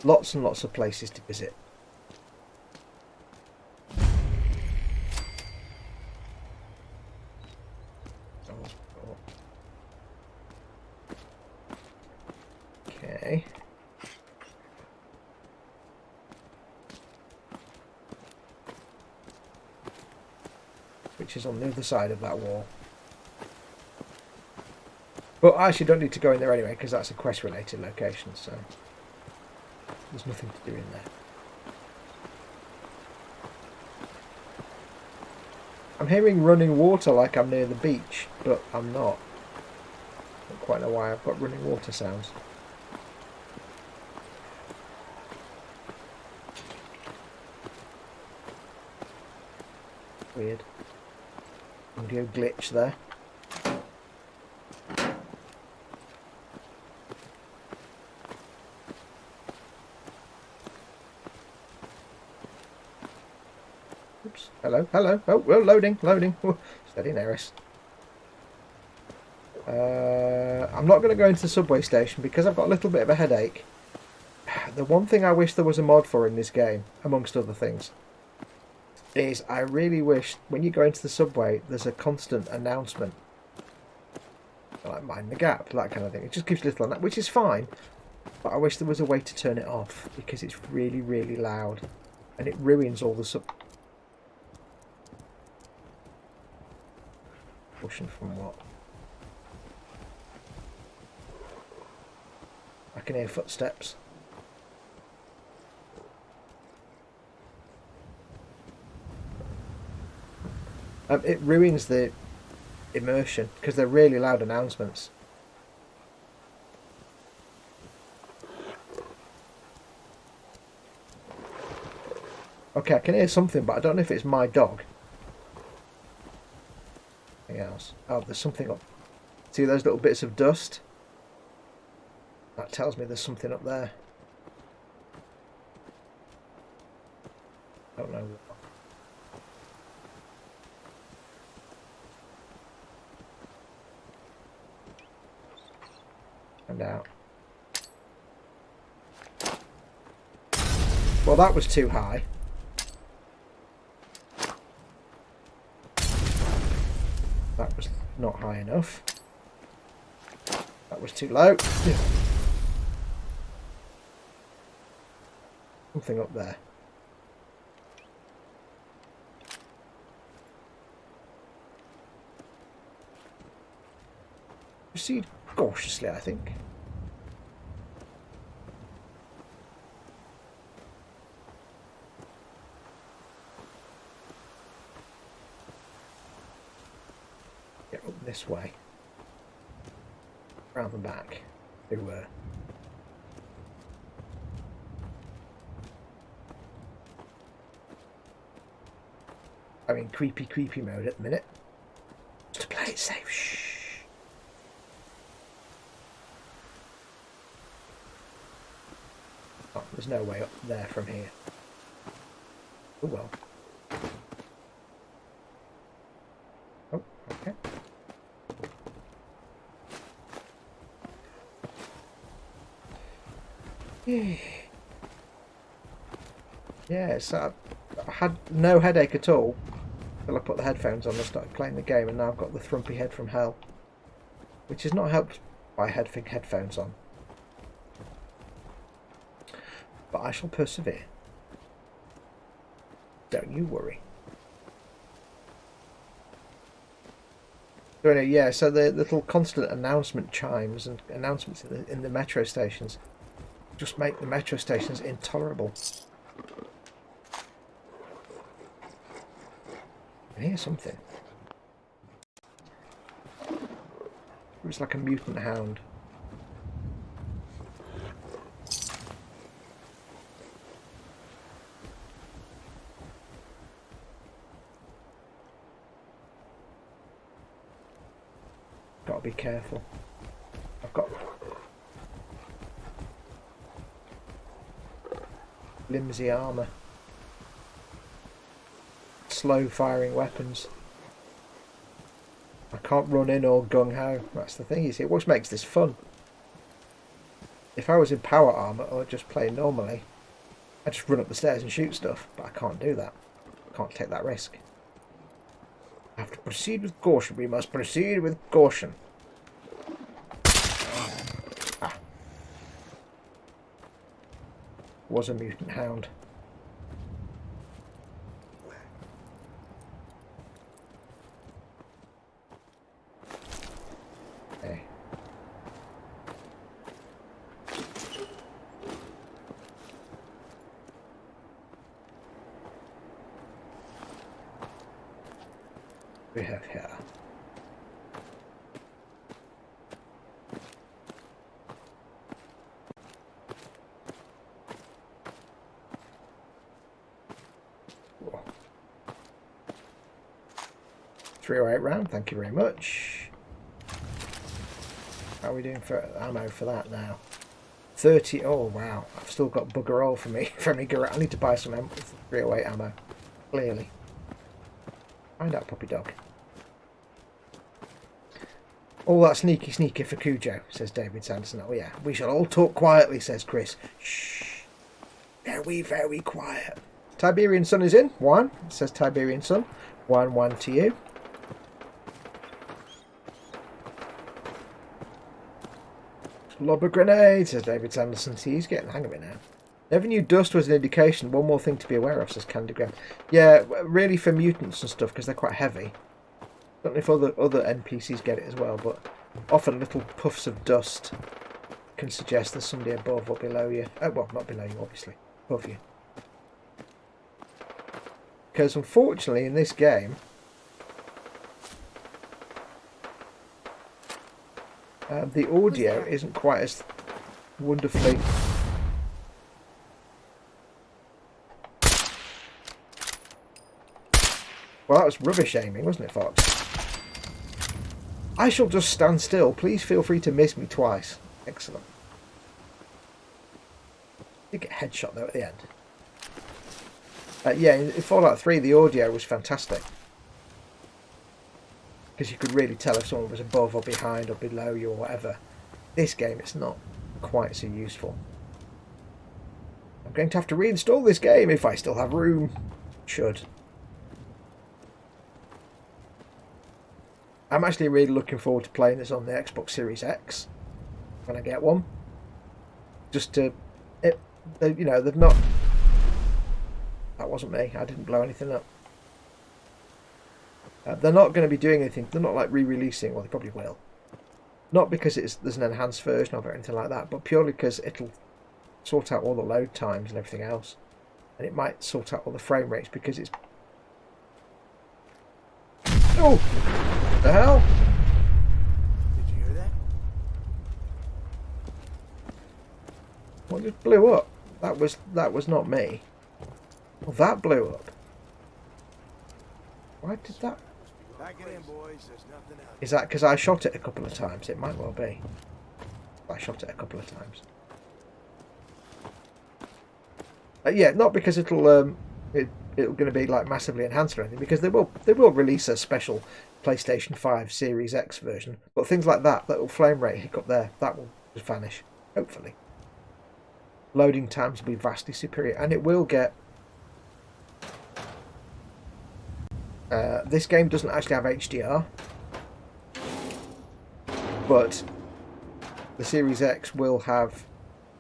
Lots and lots of places to visit. Okay. Which is on the other side of that wall. But I actually don't need to go in there anyway, because that's a quest-related location, so there's nothing to do in there. I'm hearing running water like I'm near the beach, but I'm not. I don't quite know why I've got running water sounds. Weird. Audio glitch there. Oops. Hello, hello. Oh, well, loading. Steady, Neris. I'm not going to go into the subway station because I've got a little bit of a headache. The one thing I wish there was a mod for in this game, amongst other things, is I really wish when you go into the subway there's a constant announcement. Like mind the gap, that kind of thing. It just gives you a little, which is fine, But I wish there was a way to turn it off, because it's really, really loud. And it ruins all the Pushing from what? I can hear footsteps. It ruins the immersion because they're really loud announcements. Okay, I can hear something, but I don't know if it's my dog. Anything else? Oh, there's something up. See those little bits of dust? That tells me there's something up there. I don't know what. And out. Well, that was too high. That was not high enough. That was too low. Something up there. Proceed cautiously, I think. Get up this way. Round the back. They were. I'm in creepy mode at the minute. Just to play it safe. Shh. Oh, there's no way up there from here. Oh well. Oh, okay. Yeah, so I had no headache at all until I put the headphones on and started playing the game, and now I've got the thrumpy head from hell, which is not helped by headphones on. But I shall persevere. Don't you worry. So anyway, yeah, so the little constant announcement chimes and announcements in the metro stations just make the metro stations intolerable. I hear something. It's like a mutant hound. Gotta be careful. I've got flimsy armour. Slow firing weapons. I can't run in all gung-ho. That's the thing, you see. What makes this fun? If I was in power armour or just playing normally, I'd just run up the stairs and shoot stuff. But I can't do that. I can't take that risk. I have to proceed with caution. We must proceed with caution. Ah. Was a mutant hound. Okay. We have here. Whoa. 308 round, thank you very much. How are we doing for ammo for that now? 30, oh wow, I've still got bugger all for me. I need to buy some 308 ammo, clearly. Find out, puppy dog. All that sneaky for Cujo, says David Sanderson. Oh yeah, we shall all talk quietly, says Chris. Shh. Very quiet. Tiberian Sun is in. 1, says Tiberian Sun. 1 to you. Lob a grenade, says David Sanderson. See, he's getting the hang of it now. Never knew dust was an indication. One more thing to be aware of, says Candygram. Yeah, really for mutants and stuff, because they're quite heavy. Don't know if other NPCs get it as well, but often little puffs of dust can suggest there's somebody above or below you. Well, not below you, obviously. Above you. Because unfortunately, in this game, the audio isn't quite as wonderfully... Well, that was rubbish aiming, wasn't it, Fox? I shall just stand still. Please feel free to miss me twice. Excellent. Did get headshot though at the end. Yeah, in Fallout 3 the audio was fantastic. Because you could really tell if someone was above or behind or below you or whatever. This game it's not quite so useful. I'm going to have to reinstall this game if I still have room. Should. I'm actually really looking forward to playing this on the Xbox Series X when I get one. Just to, you know, they've not. That wasn't me. I didn't blow anything up. They're not going to be doing anything. They're not like re-releasing. Well, they probably will. Not because there's an enhanced version of it or anything like that, but purely because it'll sort out all the load times and everything else, and it might sort out all the frame rates because it's. Oh. The hell? Did you hear that? What just blew up? That was not me. Well, that blew up. Why did that? Pack it in, boys. There's nothing out. Is that because I shot it a couple of times? It might well be. I shot it a couple of times. Yeah, not because it'll going to be like massively enhanced or anything, because they will release a special PlayStation 5 Series X version, but things like that little frame rate hiccup there, that will just vanish, hopefully. Loading times will be vastly superior, and it will get... this game doesn't actually have HDR, but the Series X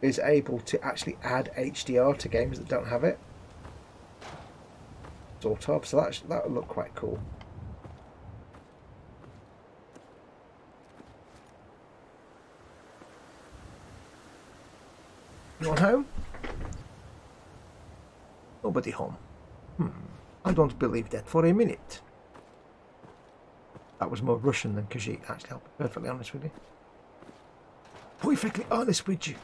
is able to actually add HDR to games that don't have it. Sort of, so that would look quite cool. You want home? Nobody home. I don't believe that for a minute. That was more Russian than Khajiit, actually, I'll be perfectly honest with you. Perfectly honest with you.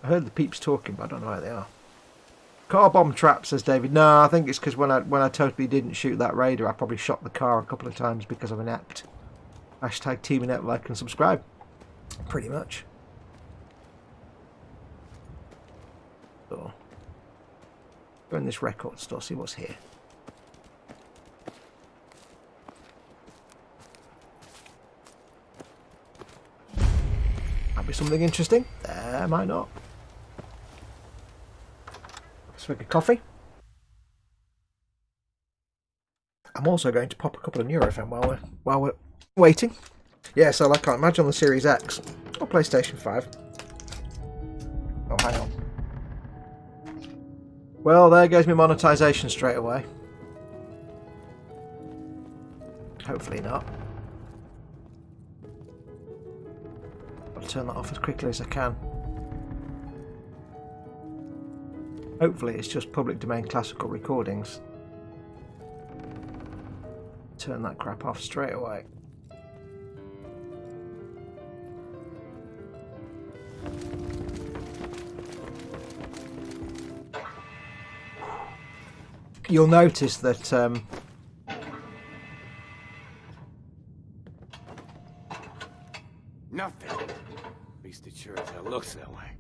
I heard the peeps talking, but I don't know where they are. Car bomb trap, says David. No, I think it's because when I totally didn't shoot that raider, I probably shot the car a couple of times because I'm inept. Hashtag team inept, like and subscribe. Pretty much. So, go in this record store, see what's here. Might be something interesting. There might not. Swig of coffee. I'm also going to pop a couple of Nurofen while we're waiting. Yeah, so like I imagine on the Series X or PlayStation 5. Oh, hang on. Well, there goes my monetization straight away. Hopefully not. I'll turn that off as quickly as I can. Hopefully it's just public domain classical recordings. Turn that crap off straight away. You'll notice that Nothing. At least it sure as hell looks that way.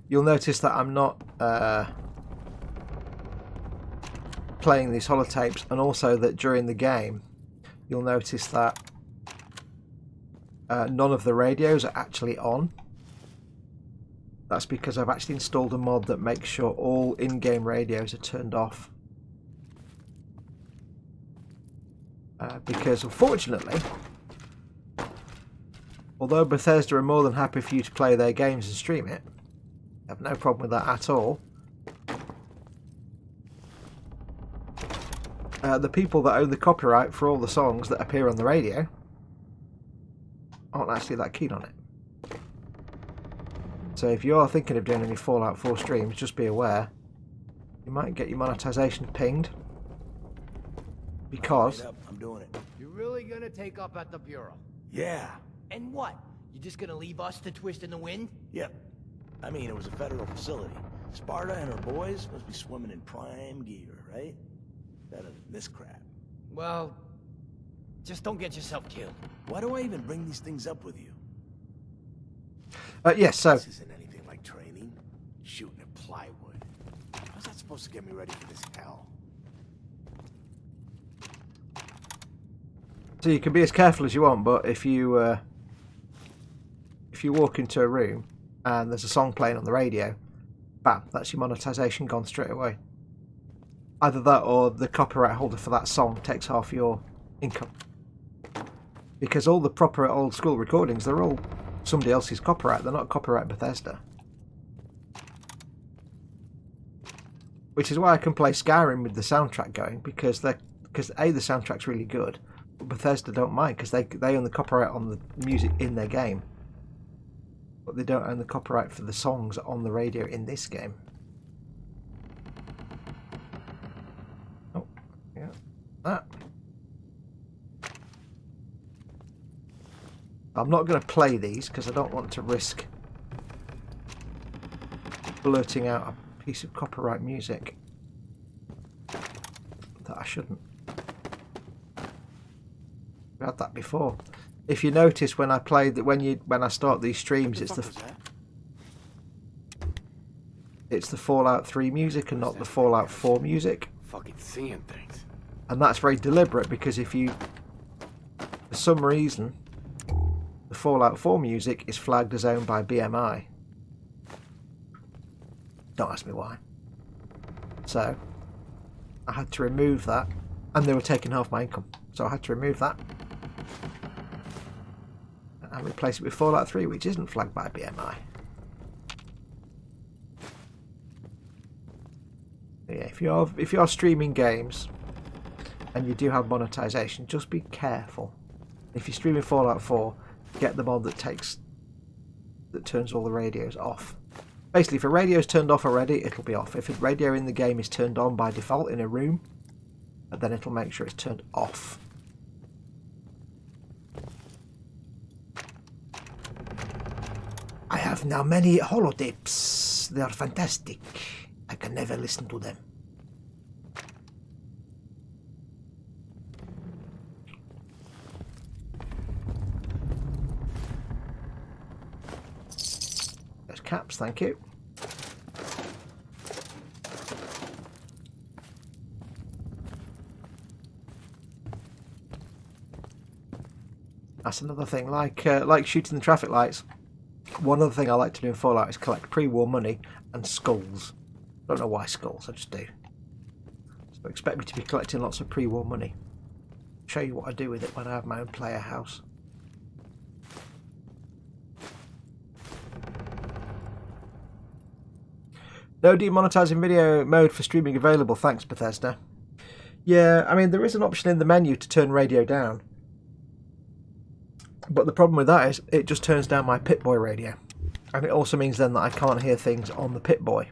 you'll notice that I'm not playing these holotapes, and also that during the game you'll notice that none of the radios are actually on. That's because I've actually installed a mod that makes sure all in-game radios are turned off. Because unfortunately, although Bethesda are more than happy for you to play their games and stream it, I have no problem with that at all. The people that own the copyright for all the songs that appear on the radio aren't actually that keen on it. So if you're thinking of doing any Fallout 4 streams, just be aware you might get your monetization pinged. Because I'm doing it. You're really gonna take up at the Bureau? Yeah. And what? You just gonna leave us to twist in the wind? Yep. I mean, it was a federal facility. Sparta and her boys must be swimming in prime gear, right? Better than this crap. Well, just don't get yourself killed. Why do I even bring these things up with you? yes, so This isn't anything like training. Shooting at plywood. How's that supposed to get me ready for this hell? So you can be as careful as you want, but if you walk into a room and there's a song playing on the radio, bam, that's your monetization gone straight away. Either that or the copyright holder for that song takes half your income. Because all the proper old school recordings, they're all somebody else's copyright, they're not copyright Bethesda. Which is why I can play Skyrim with the soundtrack going, because A, the soundtrack's really good, but Bethesda don't mind because they own the copyright on the music in their game, but they don't own the copyright for the songs on the radio in this game. Oh, yeah, that. I'm not going to play these because I don't want to risk blurting out a piece of copyright music that I shouldn't. We had that before. If you notice when I play that, when I start these streams, it's the Fallout 3 music and not the Fallout 4 music. Fucking seeing things. And that's very deliberate because if you, for some reason, the Fallout 4 music is flagged as owned by BMI. Don't ask me why. So I had to remove that, and they were taking half my income, so I had to remove that and replace it with Fallout 3, which isn't flagged by BMI. Yeah, if you're streaming games and you do have monetization, just be careful. If you're streaming Fallout 4, get the mod that turns all the radios off. Basically, if a radio is turned off already, it'll be off. If a radio in the game is turned on by default in a room, then it'll make sure it's turned off. I have now many holotapes. They are fantastic. I can never listen to them. There's caps, thank you. That's another thing, like shooting the traffic lights. One other thing I like to do in Fallout is collect pre-war money and skulls. Don't know why skulls, I just do. So expect me to be collecting lots of pre-war money. Show you what I do with it when I have my own player house. No demonetizing video mode for streaming available, thanks Bethesda. Yeah, I mean there is an option in the menu to turn radio down. But the problem with that is it just turns down my Pip-Boy radio. And it also means then that I can't hear things on the Pip-Boy.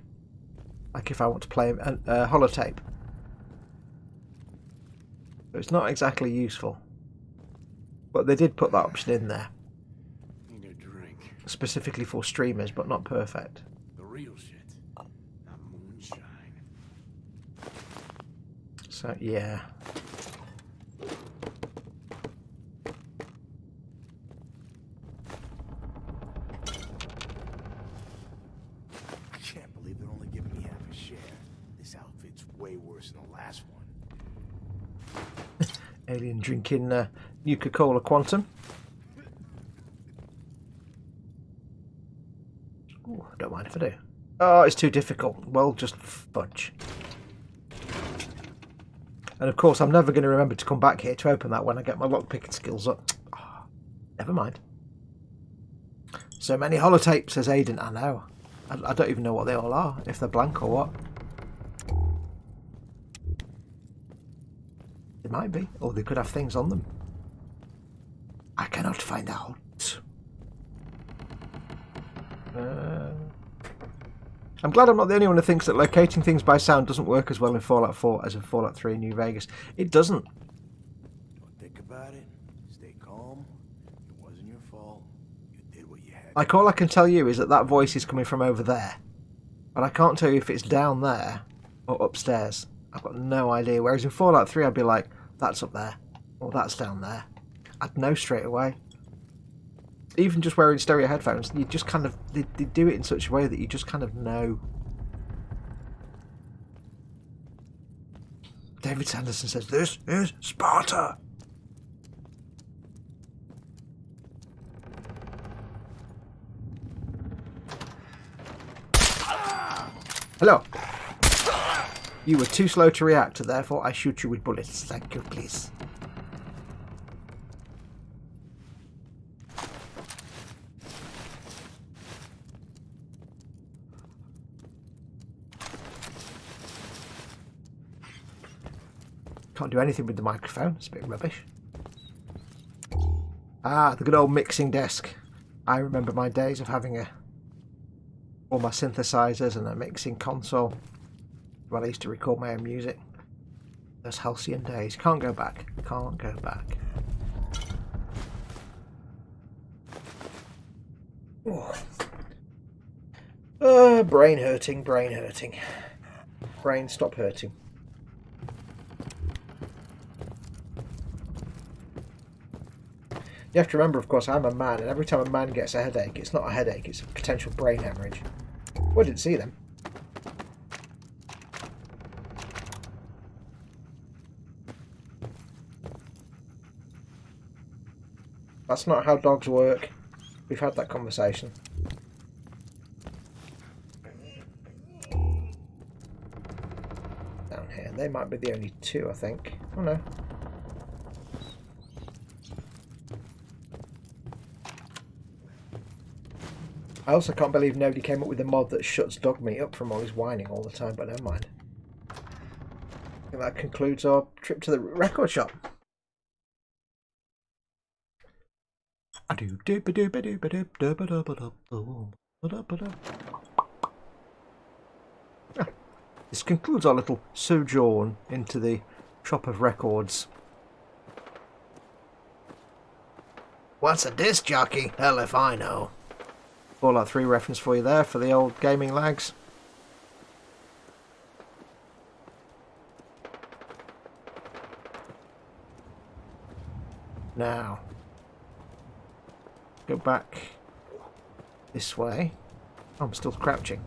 Like if I want to play a holotape. So it's not exactly useful. But they did put that option in there. Need a drink. Specifically for streamers, but not perfect. The real shit. Not moonshine. So yeah. I can't believe they're only giving me half a share. This outfit's way worse than the last one. Alien drinking Nuka-Cola Quantum. Ooh. don't mind if I do. Oh, it's too difficult. Well, just fudge. And of course, I'm never going to remember to come back here to open that when I get my lockpicking skills up. Oh, never mind. So many holotapes, says Aiden. I know. I don't even know what they all are, if they're blank or what. They might be, or they could have things on them. I cannot find out. I'm glad I'm not the only one who thinks that locating things by sound doesn't work as well in Fallout 4 as in Fallout 3 in New Vegas. It doesn't. Think about it. Stay calm. It wasn't your fault. You did what you had. Like, all I can tell you is that that voice is coming from over there. But I can't tell you if it's down there or upstairs. I've got no idea. Whereas in Fallout 3 I'd be like, that's up there. Or that's down there. I'd know straight away. Even just wearing stereo headphones, you just kind of, they do it in such a way that you just kind of know. David Sanderson says, this is Sparta. Hello. You were too slow to react, therefore I shoot you with bullets. Thank you, please. Can't do anything with the microphone. It's a bit rubbish. Ah, the good old mixing desk. I remember my days of having all my synthesizers and a mixing console. Well, I used to record my own music. Those halcyon days. Can't go back. Can't go back. Oh. Brain hurting, brain hurting. Brain, stop hurting. You have to remember, of course, I'm a man, and every time a man gets a headache, it's not a headache, it's a potential brain hemorrhage. Oh, I didn't see them. That's not how dogs work. We've had that conversation. Down here. They might be the only two, I think. Oh no. I also can't believe nobody came up with a mod that shuts dog meat up from all his whining all the time, but never mind. I think that concludes our trip to the record shop. This concludes our little sojourn into the shop of records. What's a disc jockey? Hell if I know. Fallout 3 reference for you there for the old gaming lags. Now, go back this way. Oh, I'm still crouching.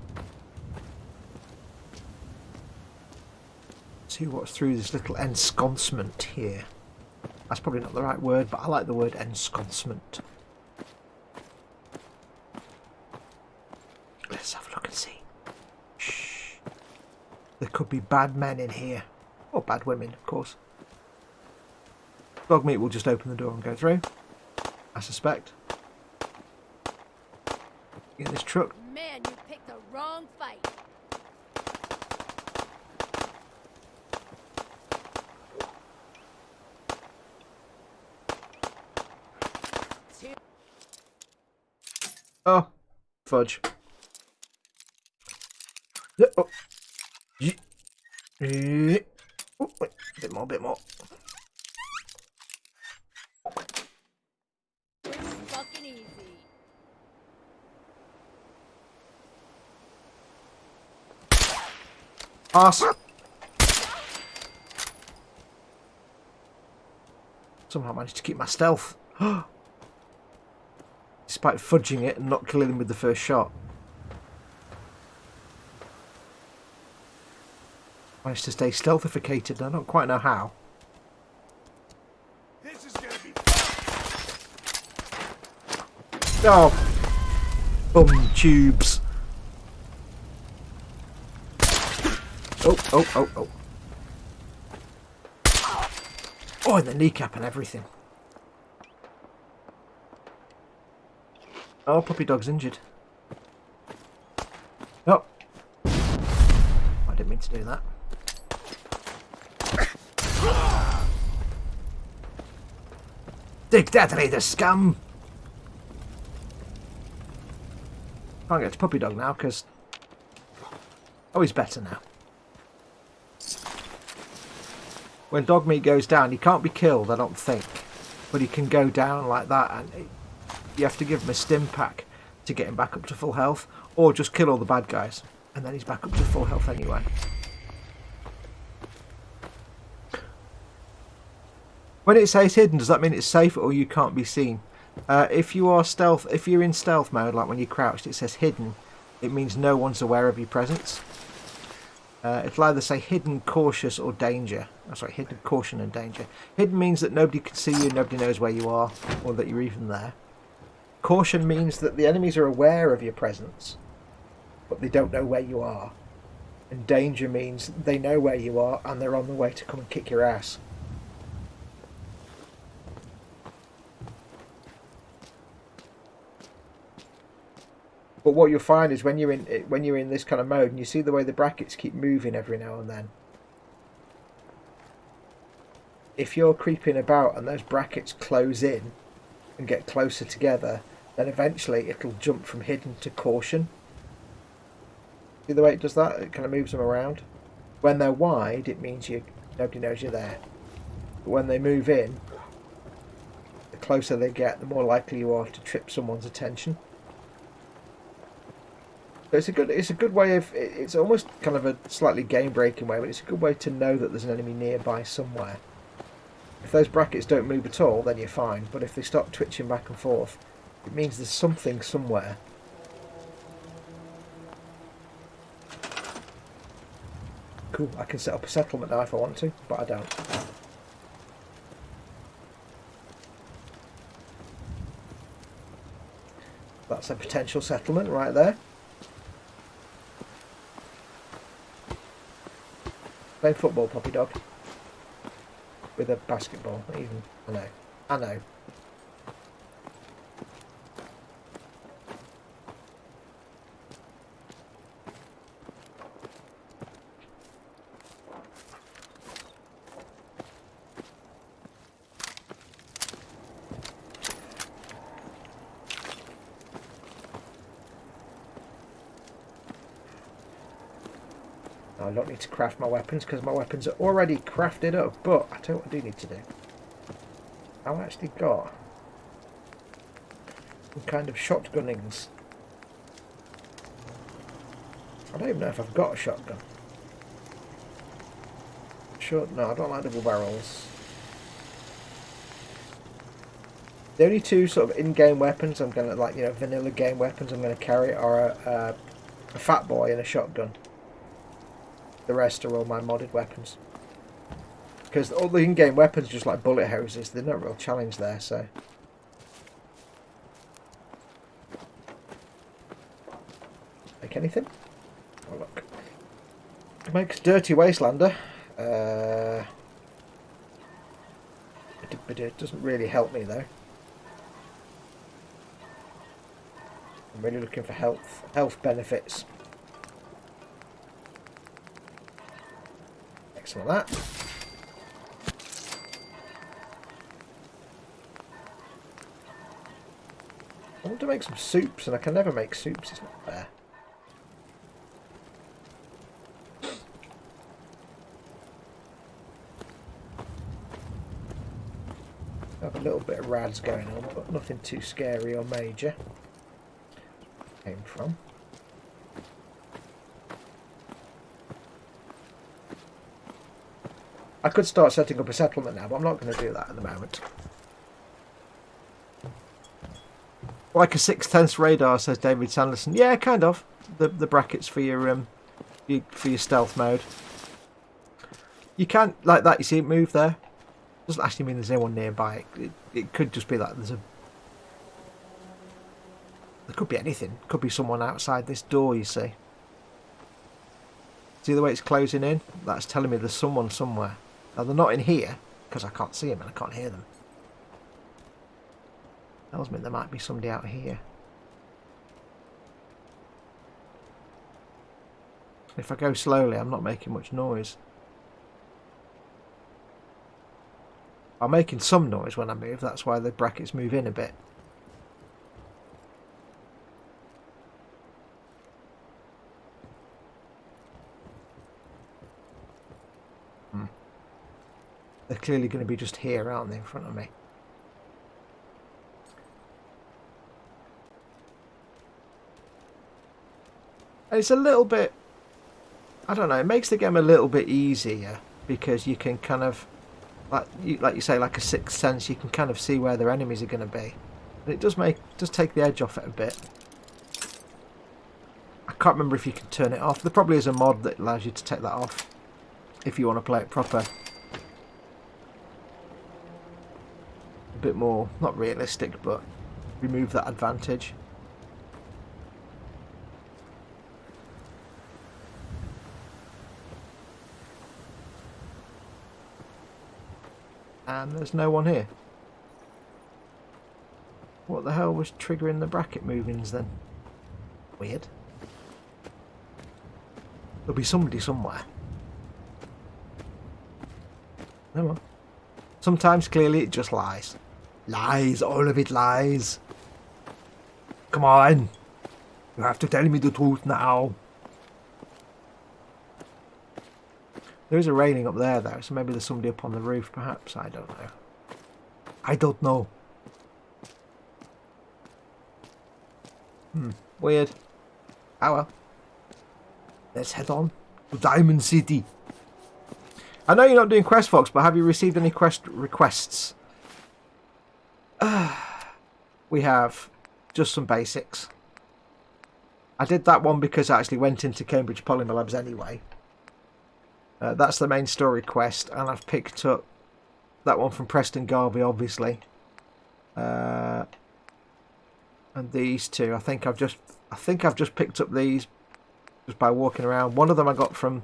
See what's through this little ensconcement here. That's probably not the right word, but I like the word ensconcement. Let's have a look and see. Shh. There could be bad men in here. Or bad women, of course. Dog meat will just open the door and go through, I suspect. In this truck. Man, you picked the wrong fight. Oh, fudge. Oh. Oh, wait, a bit more, a bit more. Fucking easy. Arse. Somehow managed to keep my stealth. Despite fudging it and not killing them with the first shot. Managed to stay stealthificated. I don't quite know how. This is gonna be Oh! Bum tubes. Oh, oh, oh, oh. Oh, and the kneecap and everything. Oh, puppy dog's injured. Oh. I didn't mean to do that. Dig deadly, the scum! Can't get to puppy dog now, because... Oh, he's better now. When dog meat goes down, he can't be killed, I don't think. But he can go down like that, and you have to give him a stim pack to get him back up to full health, or just kill all the bad guys, and then he's back up to full health anyway. When it says hidden, does that mean it's safe or you can't be seen? If you're in stealth mode, like when you're crouched, it says hidden. It means no one's aware of your presence. It'll either say hidden, cautious, or danger. Oh, sorry, hidden, caution, and danger. Hidden means that nobody can see you, nobody knows where you are, or that you're even there. Caution means that the enemies are aware of your presence, but they don't know where you are. And danger means they know where you are, and they're on the way to come and kick your ass. But what you'll find is when you're in this kind of mode, and you see the way the brackets keep moving every now and then. If you're creeping about and those brackets close in and get closer together, then eventually it'll jump from hidden to caution. See the way it does that? It kind of moves them around. When they're wide, it means nobody knows you're there. But when they move in, the closer they get, the more likely you are to trip someone's attention. So it's a good way of, it's almost kind of a slightly game breaking way, but it's a good way to know that there's an enemy nearby somewhere. If those brackets don't move at all, then you're fine, but if they start twitching back and forth, it means there's something somewhere. Cool, I can set up a settlement now if I want to, but I don't. That's a potential settlement right there. Playing football, puppy dog. With a basketball, even. I know. I don't need to craft my weapons because my weapons are already crafted up, but I tell you what I do need to do. I've actually got some kind of shotgunnings. I don't even know if I've got a shotgun. Sure, no, I don't like double barrels. The only two sort of in-game weapons I'm gonna like, vanilla game weapons I'm gonna carry are a fat boy and a shotgun. The rest are all my modded weapons. Because all the in-game weapons are just like bullet hoses. They're not a real challenge there, so... Make anything? Oh, look. It makes Dirty Wastelander. It doesn't really help me, though. I'm really looking for health benefits. Some of that. I want to make some soups, and I can never make soups. It's not fair. I have a little bit of rads going on, but nothing too scary or major. Came from. I could start setting up a settlement now, but I'm not going to do that at the moment. Like a 6/10 radar, says David Sanderson. Yeah, kind of. The brackets for your stealth mode. You can't like that. You see it move there. Doesn't actually mean there's anyone nearby. It could just be that there could be anything. Could be someone outside this door. You see. See the way it's closing in? That's telling me there's someone somewhere. Now they're not in here, because I can't see them and I can't hear them. Tells me there might be somebody out here. If I go slowly, I'm not making much noise. I'm making some noise when I move, that's why the brackets move in a bit. They're clearly going to be just here, aren't they, in front of me? It's a little bit, I don't know, it makes the game a little bit easier because you can kind of, like you say, like a sixth sense, you can kind of see where their enemies are going to be. And it does take the edge off it a bit. I can't remember if you can turn it off. There probably is a mod that allows you to take that off if you want to play it proper. A bit more, not realistic, but remove that advantage. And there's no one here. What the hell was triggering the bracket movings then? Weird. There'll be somebody somewhere. No one. Sometimes clearly it just lies. Lies, all of it lies. Come on. You have to tell me the truth now. There is a railing up there though, so maybe there's somebody up on the roof perhaps. I don't know. I don't know. Weird. Oh well. Let's head on to Diamond City. I know you're not doing quest, Fox, but have you received any quest requests? We have just some basics. I did that one because I actually went into Cambridge Polymer Labs anyway. That's the main story quest, and I've picked up that one from Preston Garvey, obviously. And these two, I think I've just picked up these just by walking around. One of them I got from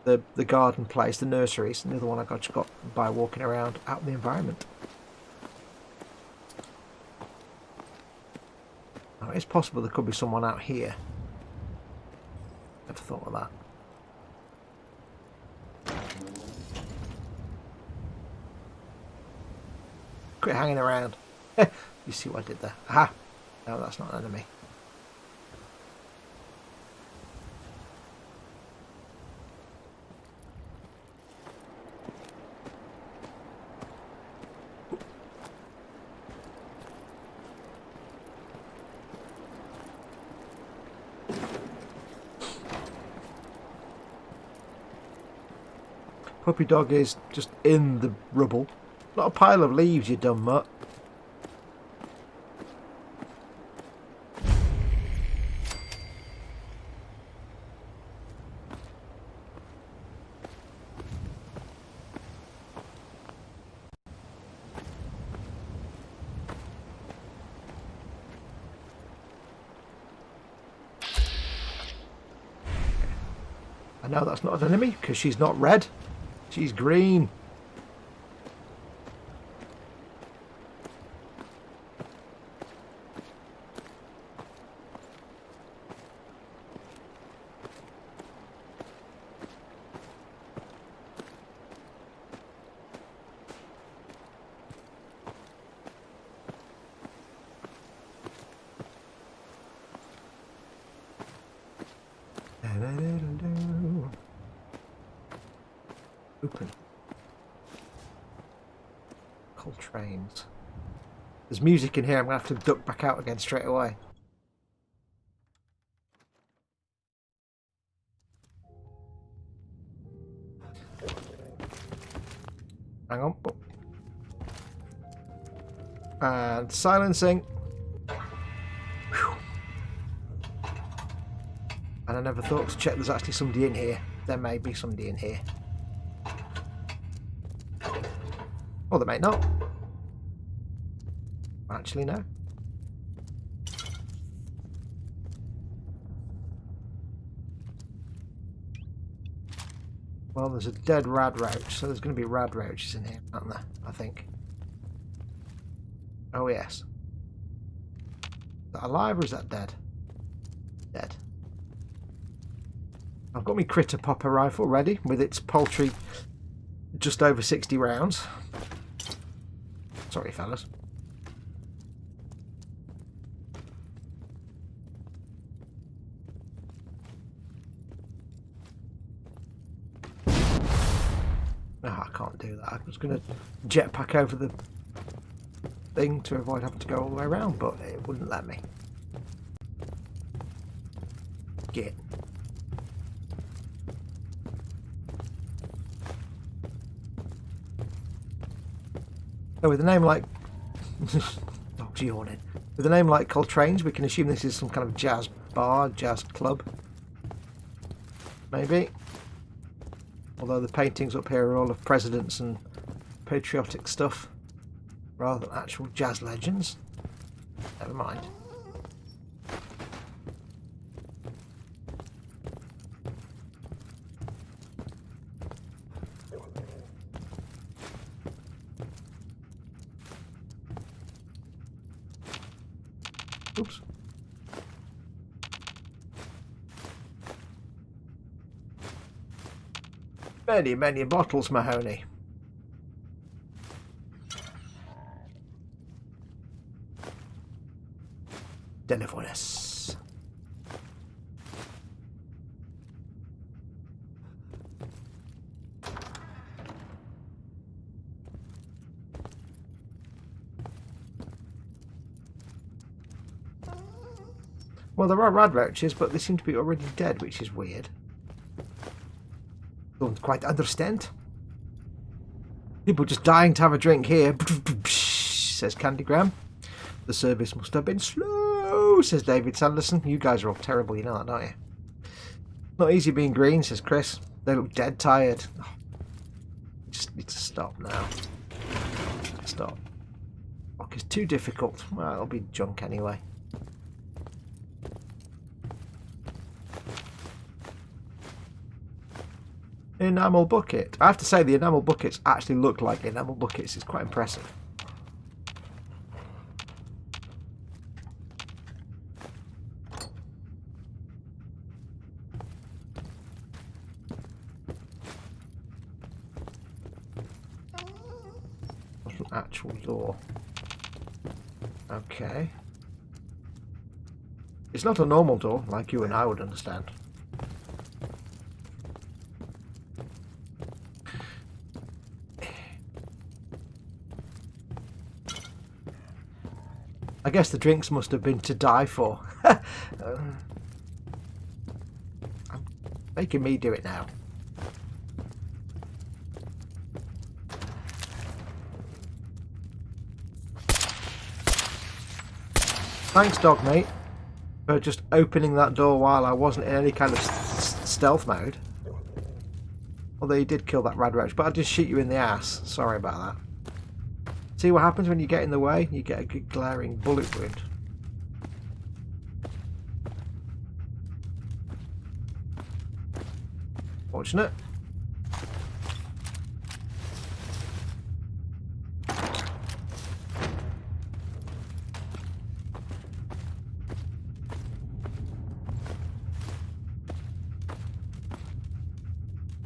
the garden place, the nurseries, and the other one I just got by walking around out in the environment. Now, it's possible there could be someone out here. Never thought of that. Quit hanging around. You see what I did there? Aha! No, that's not an enemy. Puppy dog is just in the rubble. Not a pile of leaves, you dumb mutt. I know that's not an enemy because she's not red. She's green. Open. Cold trains. There's music in here. I'm going to have to duck back out again straight away. Hang on. And silencing. Whew. And I never thought to check there's actually somebody in here. There may be somebody in here. Or there may not. Actually, no. Well, there's a dead rad roach, so there's going to be rad roaches in here, aren't there? I think. Oh, yes. Is that alive or is that dead? Dead. I've got my critter popper rifle ready with its paltry just over 60 rounds. Sorry, fellas. No, I can't do that. I was going to jetpack over the thing to avoid having to go all the way around, but it wouldn't let me. Get. So with a name like... Dog's yawning. With a name like Coltrane's, we can assume this is some kind of jazz bar, jazz club. Maybe. Although the paintings up here are all of presidents and patriotic stuff, rather than actual jazz legends. Never mind. Oops. Many, many bottles, Mahoney. Telephones. Well, there are rad roaches, but they seem to be already dead, which is weird. Don't quite understand. People just dying to have a drink here, says Candygram. The service must have been slow, says David Sanderson. You guys are all terrible, you know that, don't you? Not easy being green, says Chris. They look dead tired. Oh, just need to stop now. Stop. Fuck, it's too difficult. Well, it'll be junk anyway. Enamel bucket. I have to say the enamel buckets actually look like enamel buckets. It's quite impressive. What's an actual door? Okay. It's not a normal door like you and I would understand. I guess the drinks must have been to die for. I'm making me do it now. Thanks, dog mate, for just opening that door while I wasn't in any kind of stealth mode. Although you did kill that rad roach, but I just shoot you in the ass. Sorry about that. See what happens when you get in the way? You get a good glaring bullet wound. Fortunate.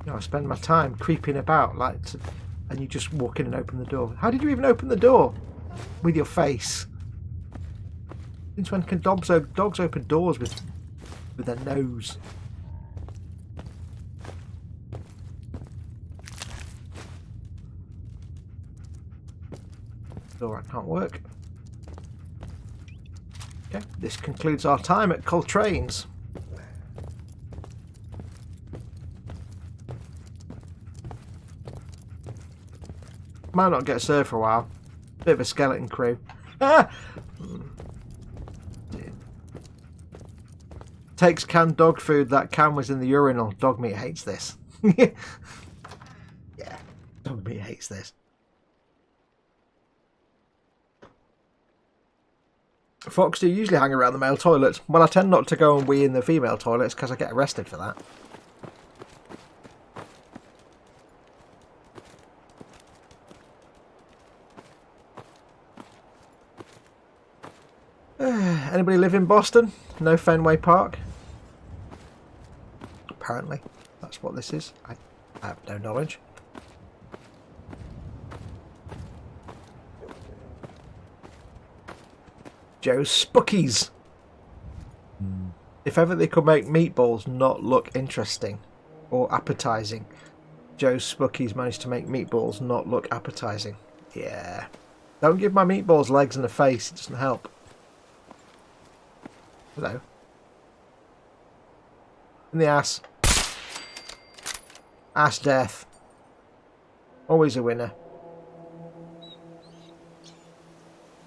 I spend my time creeping about like to... And you just walk in and open the door. How did you even open the door? With your face. Since when can dogs open doors with their nose? Door I can't work. Okay, this concludes our time at Coltrane's. Might not get served for a while. Bit of a skeleton crew. Ah! Takes canned dog food. That can was in the urinal. Dog meat hates this. Yeah, dog meat hates this. Fox, do you usually hang around the male toilets? Well, I tend not to go and wee in the female toilets because I get arrested for that. Anybody live in Boston? No Fenway Park? Apparently, that's what this is. I have no knowledge. Joe's Spookies. If ever they could make meatballs not look interesting or appetizing, Joe's Spookies managed to make meatballs not look appetizing. Yeah. Don't give my meatballs legs and a face, it doesn't help. Hello. In the ass. Ass death. Always a winner.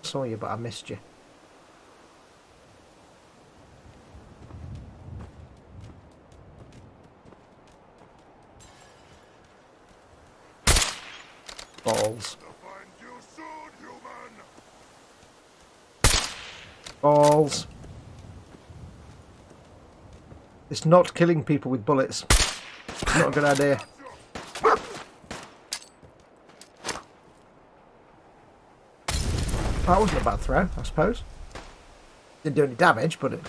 Saw you, but I missed you. Balls. Balls. It's not killing people with bullets. Not a good idea. That wasn't a bad throw, I suppose. Didn't do any damage, but it...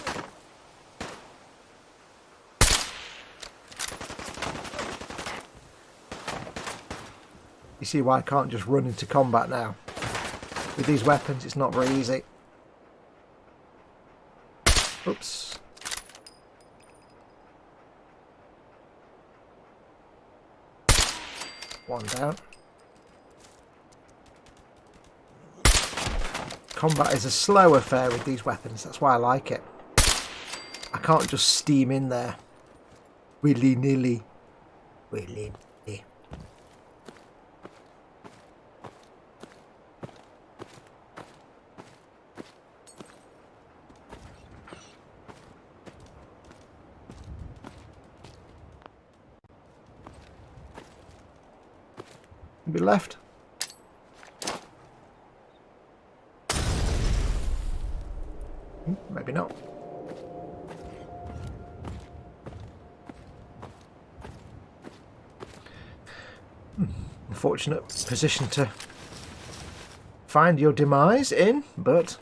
You see why I can't just run into combat now. With these weapons, it's not very easy. Oops. One down. Combat is a slow affair with these weapons, that's why I like it. I can't just steam in there. Willy-nilly. Willy-nilly. Be left. Maybe not. Unfortunate position to find your demise in, but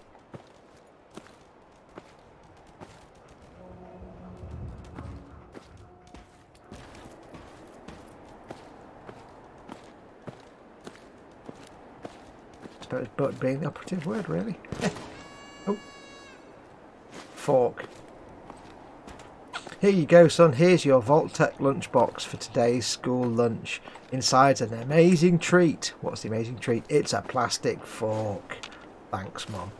but being the operative word, really. Oh. Fork. Here you go, son. Here's your Vault-Tec lunchbox for today's school lunch. Inside's an amazing treat. What's the amazing treat? It's a plastic fork. Thanks, Mom.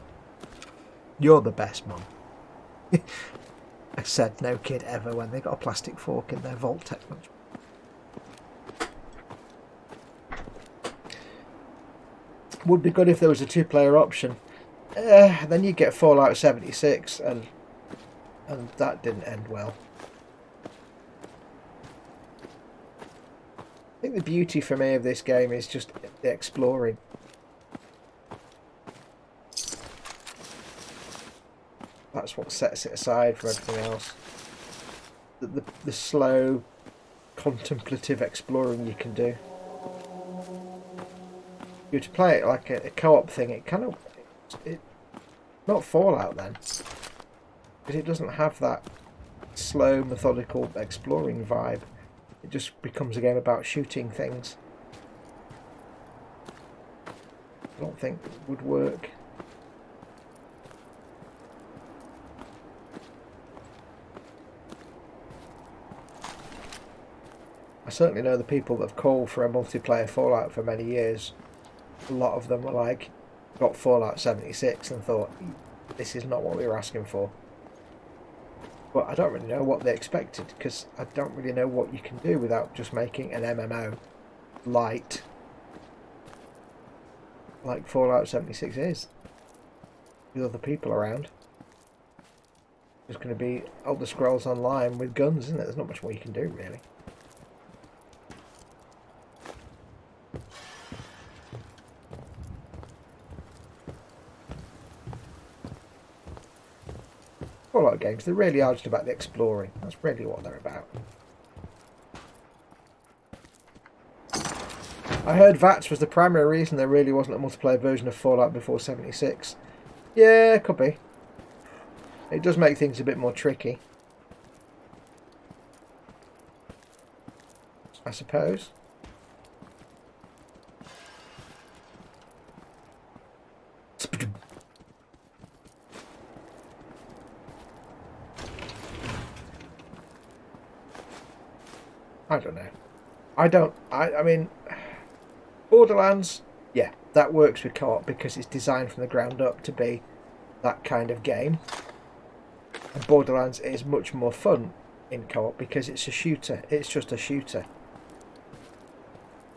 You're the best, Mom. I said no kid ever when they got a plastic fork in their Vault-Tec lunchbox. Would be good if there was a two-player option. Then you get Fallout 76, and that didn't end well. I think the beauty for me of this game is just the exploring. That's what sets it aside from everything else. The slow, contemplative exploring you can do. If you were to play it like a co-op thing, it kind of... not Fallout then, because it doesn't have that slow, methodical exploring vibe. It just becomes a game about shooting things. I don't think it would work. I certainly know the people that have called for a multiplayer Fallout for many years. A lot of them were like, got Fallout 76 and thought, this is not what we were asking for. But I don't really know what they expected, because I don't really know what you can do without just making an MMO light like Fallout 76 is, with other people around. It's going to be Elder Scrolls Online with guns, isn't it? There's not much more you can do, really. Fallout games, they really are just about the exploring. That's really what they're about. I heard VATS was the primary reason there really wasn't a multiplayer version of Fallout before 76. Yeah, could be. It does make things a bit more tricky, I suppose. I don't know. I mean, Borderlands, yeah, that works with co-op because it's designed from the ground up to be that kind of game. And Borderlands is much more fun in co-op because it's a shooter. It's just a shooter.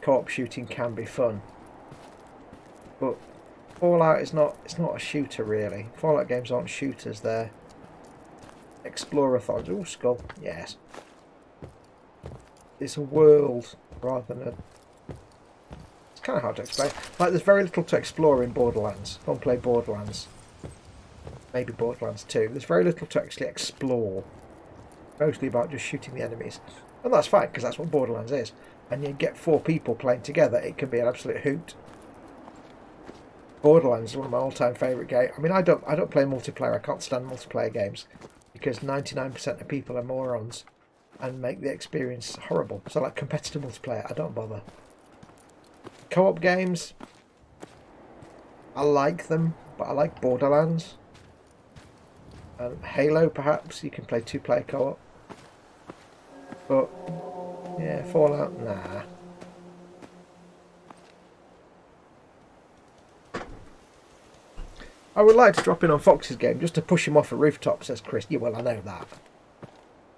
Co-op shooting can be fun. But Fallout is not, it's not a shooter really. Fallout games aren't shooters, they're explorathons. Ooh, skull, yes. It's a world rather than a... It's kind of hard to explain. Like, there's very little to explore in Borderlands. Go and play Borderlands. Maybe Borderlands 2. There's very little to actually explore. Mostly about just shooting the enemies. And that's fine, because that's what Borderlands is. And you get 4 people playing together, it can be an absolute hoot. Borderlands is one of my all-time favourite games. I mean, I don't play multiplayer. I can't stand multiplayer games. Because 99% of people are morons. And make the experience horrible. So like competitive multiplayer, I don't bother. Co-op games, I like them, but I like Borderlands. Halo, perhaps, you can play 2-player co-op. But, yeah, Fallout, nah. I would like to drop in on Fox's game just to push him off a rooftop, says Chris. Yeah, well, I know that.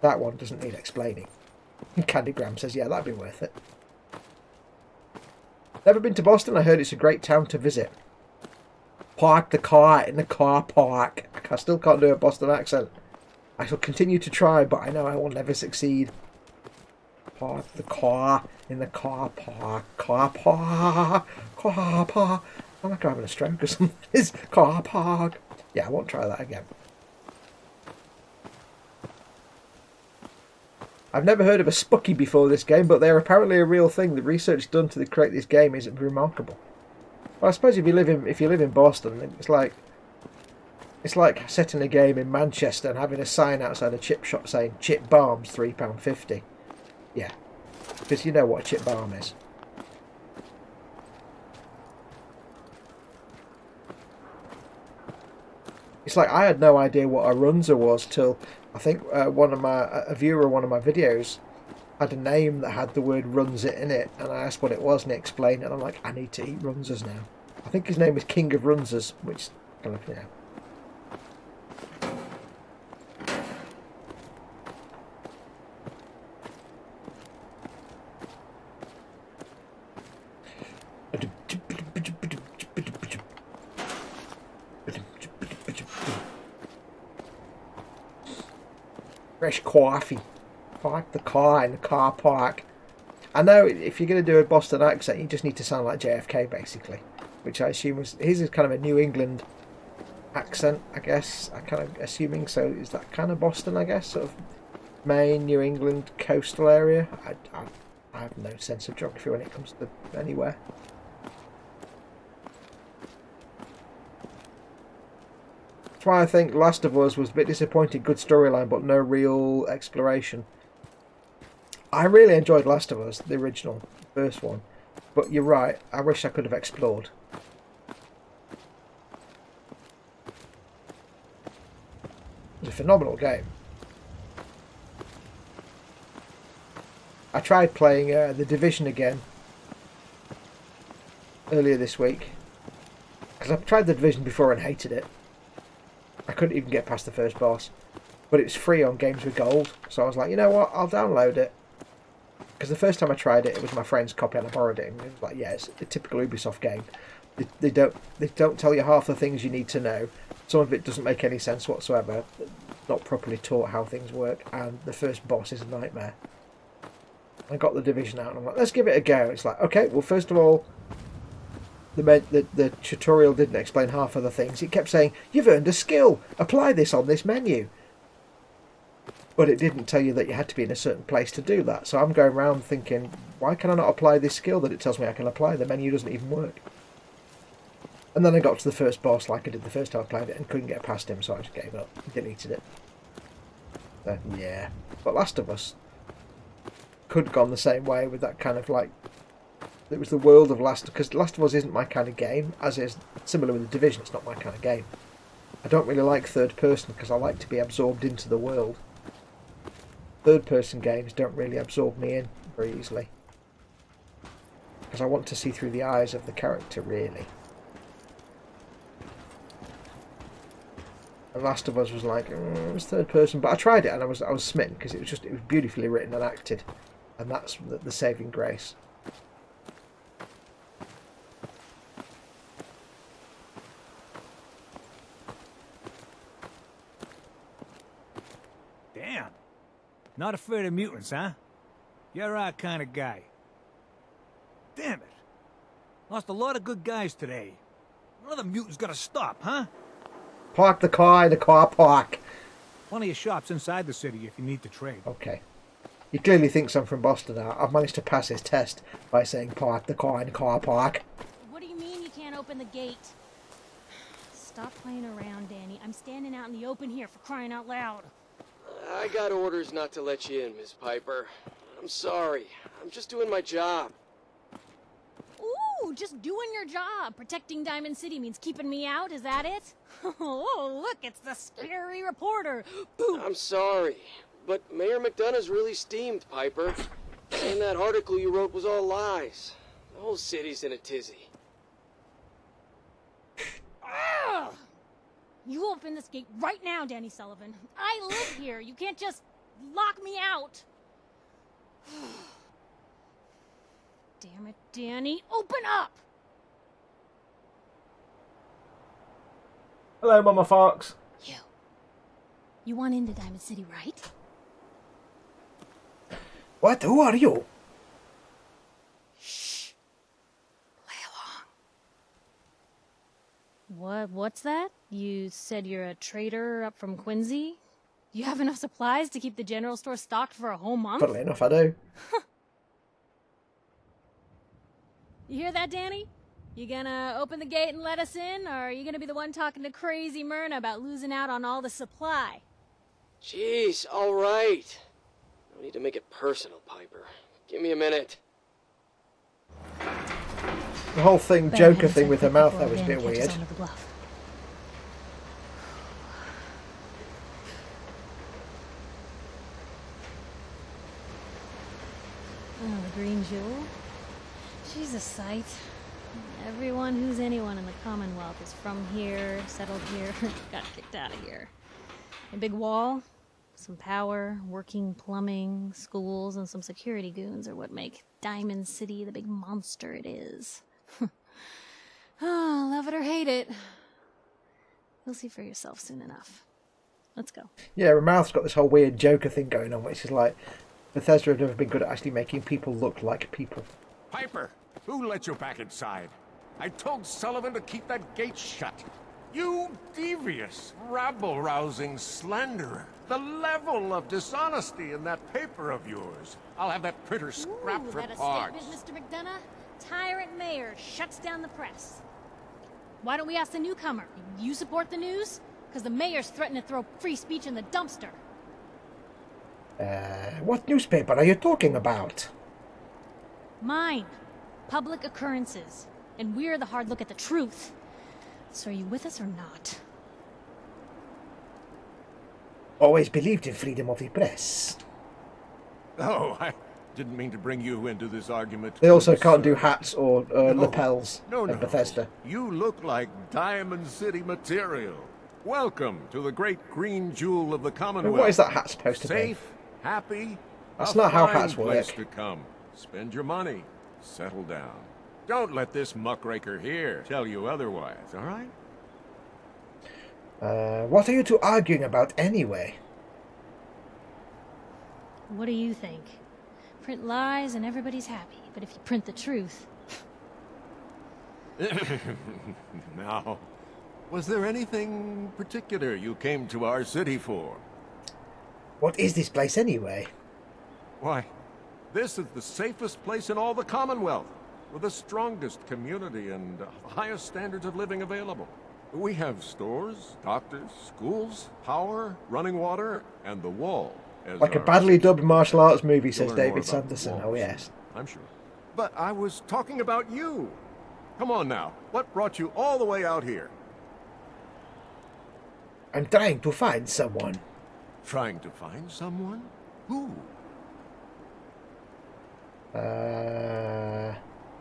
That one doesn't need explaining. Candygram says, yeah, that'd be worth it. Never been to Boston. I heard it's a great town to visit. Park the car in the car park. I still can't do a Boston accent. I shall continue to try, but I know I will never succeed. Park the car in the car park. Car park. Car park. I'm like having a stroke or something. It's car park. Yeah, I won't try that again. I've never heard of a Spucky before this game, but they're apparently a real thing. The research done to create this game is remarkable. Well, I suppose if you live in Boston, it's like setting a game in Manchester and having a sign outside a chip shop saying "Chip Balm's £3.50." Yeah, because you know what a chip balm is. It's like I had no idea what a runza was till I think a viewer of one of my videos had a name that had the word runza in it, and I asked what it was and he explained it, and I'm like, I need to eat runzas now. I think his name is King of Runzas, which, I don't know if you know. Fresh coffee. Park the car in the car park. I know if you're going to do a Boston accent, you just need to sound like JFK, basically. Which I assume was... His is kind of a New England accent, I guess. I'm kind of assuming. So is that kind of Boston, I guess? Sort of Maine, New England, coastal area. I have no sense of geography when it comes to anywhere. That's why I think Last of Us was a bit disappointing. Good storyline, but no real exploration. I really enjoyed Last of Us, the original, first one. But you're right, I wish I could have explored. It's a phenomenal game. I tried playing The Division again earlier this week. Because I've tried The Division before and hated it. I couldn't even get past the first boss. But it's free on Games with Gold. So I was like, you know what, I'll download it. Because the first time I tried it, it was my friend's copy and I borrowed it. And it was like, yeah, it's a typical Ubisoft game. They don't tell you half the things you need to know. Some of it doesn't make any sense whatsoever. Not properly taught how things work. And the first boss is a nightmare. I got The Division out and I'm like, let's give it a go. It's like, okay, well, first of all, the tutorial didn't explain half of the things. It kept saying, you've earned a skill. Apply this on this menu. But it didn't tell you that you had to be in a certain place to do that. So I'm going around thinking, why can I not apply this skill that it tells me I can apply? The menu doesn't even work. And then I got to the first boss like I did the first time I played it and couldn't get past him, so I just gave up and deleted it. So, yeah. But Last of Us could have gone the same way with that kind of like... It was the world of because Last of Us isn't my kind of game, as is similar with The Division, it's not my kind of game. I don't really like third person because I like to be absorbed into the world. Third person games don't really absorb me in very easily. Because I want to see through the eyes of the character, really. And Last of Us was like, it was third person, but I tried it and I was smitten because it was beautifully written and acted, and that's the saving grace. Damn. Not afraid of mutants, huh? You're our kind of guy. Damn it. Lost a lot of good guys today. One of the mutants gotta stop, huh? Park the car in the car park. One of your shops inside the city if you need to trade. Okay. He clearly thinks I'm from Boston now. I've managed to pass his test by saying park the car in the car park. What do you mean you can't open the gate? Stop playing around, Danny. I'm standing out in the open here, for crying out loud. I got orders not to let you in, Miss Piper. I'm sorry. I'm just doing my job. Ooh, just doing your job. Protecting Diamond City means keeping me out, is that it? Oh, look, it's the scary reporter. Boom. I'm sorry, but Mayor McDonough's really steamed, Piper. Saying that article you wrote was all lies. The whole city's in a tizzy. Ugh. You open this gate right now, Danny Sullivan. I live here. You can't just lock me out. Damn it, Danny. Open up! Hello, Mama Fox. You want into Diamond City, right? What? Who are you? Shh. Play along. What's that? You said you're a trader up from Quincy? You have enough supplies to keep the general store stocked for a whole month? Funnily enough, I do. You hear that, Danny? You gonna open the gate and let us in, or are you gonna be the one talking to crazy Myrna about losing out on all the supply? Jeez, all right. No need to make it personal, Piper. Give me a minute. The whole thing, Joker thing with her mouth, that was a bit weird. Oh, the green jewel. She's a sight. Everyone who's anyone in the Commonwealth is from here, settled here, got kicked out of here. A big wall, some power, working plumbing, schools, and some security goons are what make Diamond City the big monster it is. Oh, love it or hate it. You'll see for yourself soon enough. Let's go. Yeah, her mouth's got this whole weird Joker thing going on, which is like, Bethesda have never been good at actually making people look like people. Piper, who let you back inside? I told Sullivan to keep that gate shut. You devious, rabble-rousing slanderer. The level of dishonesty in that paper of yours. I'll have that printer scrapped for that a parts. statement, Mr. McDonough? Tyrant mayor shuts down the press. Why don't we ask the newcomer? You support the news? Because the mayor's threatening to throw free speech in the dumpster. What newspaper are you talking about? Mine. Public occurrences. And we're the hard look at the truth. So are you with us or not? Always believed in freedom of the press. Oh, I didn't mean to bring you into this argument. They also can't do hats or lapels No, at Bethesda. You look like Diamond City material. Welcome to the great green jewel of the Commonwealth. What is that hat supposed to be? Safe, happy. That's a not how fine hats place work. to come. Spend your money. Settle down. Don't let this muckraker here tell you otherwise, all right? What are you two arguing about anyway? What do you think? Print lies and everybody's happy. But if you print the truth... Now, was there anything particular you came to our city for? What is this place anyway? Why, this is the safest place in all the Commonwealth. with the strongest community and highest standards of living available. We have stores, doctors, schools, power, running water, and the wall. As Like a our badly city. dubbed martial arts movie, You'll says learn more David about the Sanderson. wall Oh, soon, yes. I'm sure. But I was talking about you. Come on now. What brought you all the way out here? I'm trying to find someone. Trying to find someone? Who?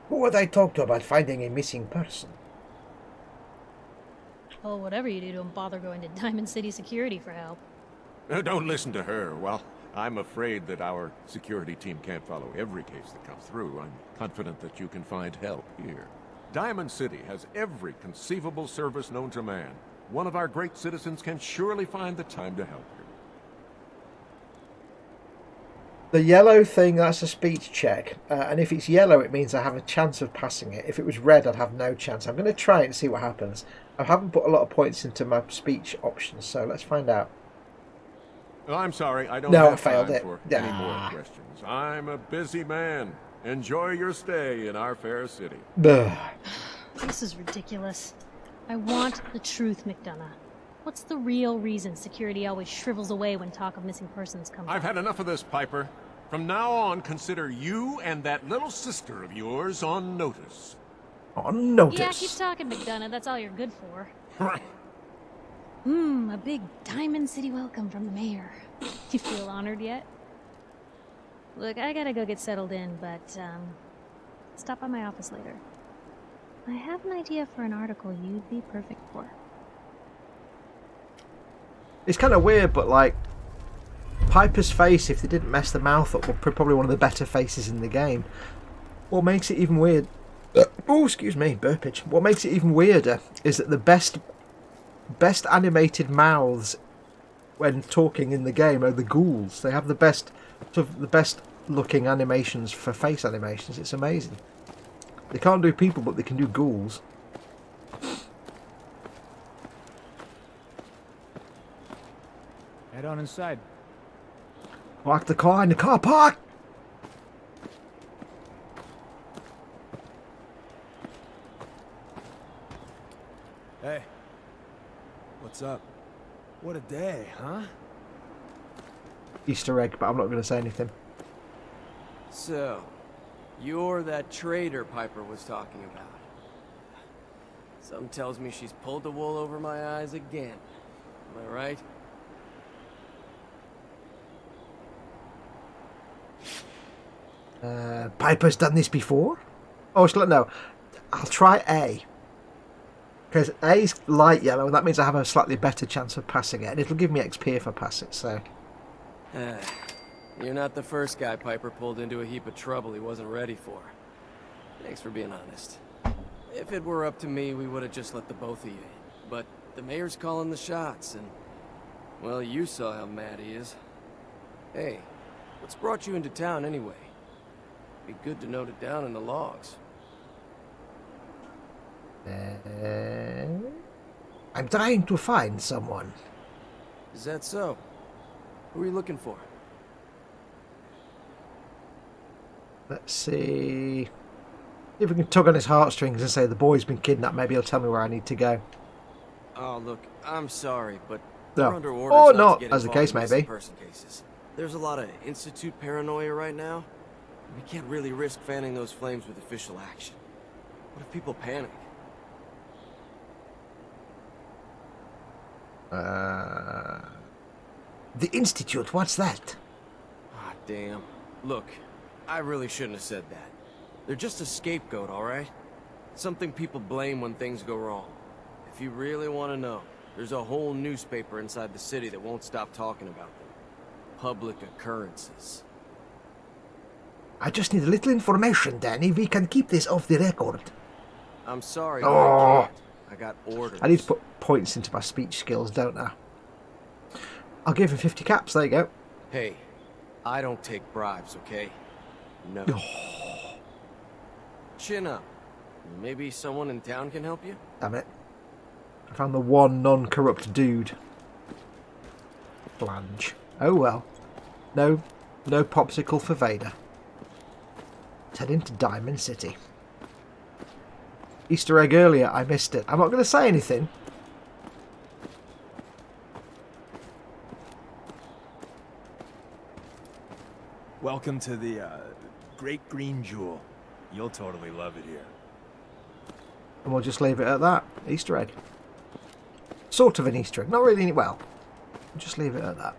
Who would I talk to about finding a missing person? Well, whatever you do, don't bother going to Diamond City Security for help. Don't listen to her. Well, I'm afraid that our security team can't follow every case that comes through. I'm confident that you can find help here. Diamond City has every conceivable service known to man. One of our great citizens can surely find the time to help you. The yellow thing, that's a speech check. And if it's yellow, it means I have a chance of passing it. If it was red, I'd have no chance. I'm going to try it and see what happens. I haven't put a lot of points into my speech options, so let's find out. Oh, I'm sorry, I don't No, I have failed time it. for any more questions. I'm a busy man. Enjoy your stay in our fair city. Ugh. This is ridiculous. I want the truth, McDonough. What's the real reason security always shrivels away when talk of missing persons comes up? I've had enough of this, Piper. From now on, consider you and that little sister of yours on notice. On notice. Yeah, keep talking, McDonough. That's all you're good for. A big Diamond City welcome from the mayor. You feel honored yet? Look, I gotta go get settled in, but, stop by my office later. I have an idea for an article you'd be perfect for. It's kind of weird, but like Piper's face, if they didn't mess the mouth up, would probably one of the better faces in the game. What makes it even weird? Oh, excuse me, burpage. What makes it even weirder is that the best animated mouths when talking in the game are the ghouls. They have the best looking animations for face animations. It's amazing. They can't do people, but they can do ghouls. Head on inside. Park the car in the car park. Hey. What's up? What a day, huh? Easter egg, but I'm not going to say anything. So, you're that traitor Piper was talking about. Something tells me she's pulled the wool over my eyes again. Am I right? Piper's done this before? Oh, no. I'll try A. Because A's light yellow, and that means I have a slightly better chance of passing it. And it'll give me XP if I pass it, so... You're not the first guy Piper pulled into a heap of trouble he wasn't ready for. Thanks for being honest. If it were up to me, we would have just let the both of you in. But the mayor's calling the shots, and... well, you saw how mad he is. Hey, what's brought you into town anyway? Be good to note it down in the logs. I'm trying to find someone. Is that so? Who are you looking for? Let's see... if we can tug on his heartstrings and say the boy's been kidnapped, maybe he'll tell me where I need to go. Oh, look, I'm sorry, but No. we're under orders Or not not, to get as the involved case in may missing be. person cases. There's a lot of Institute paranoia right now. We can't really risk fanning those flames with official action. What if people panic? The Institute, what's that? Ah, damn. Look, I really shouldn't have said that. They're just a scapegoat, alright? Something people blame when things go wrong. If you really want to know, there's a whole newspaper inside the city that won't stop talking about them. Public occurrences. I just need a little information, Danny. We can keep this off the record. I'm sorry, but I can't. I got orders. I need to put points into my speech skills, don't I? I'll give him 50 caps, there you go. Hey, I don't take bribes, okay? No. Chin up. Maybe someone in town can help you? Damn it. I found the one non-corrupt dude. Flange. Oh well. No popsicle for Vader. Let's head into Diamond City. Easter egg earlier. I missed it. I'm not going to say anything. Welcome to the, Great Green Jewel. You'll totally love it here. And we'll just leave it at that. Easter egg. Sort of an Easter egg. Not really, well. Just leave it at that.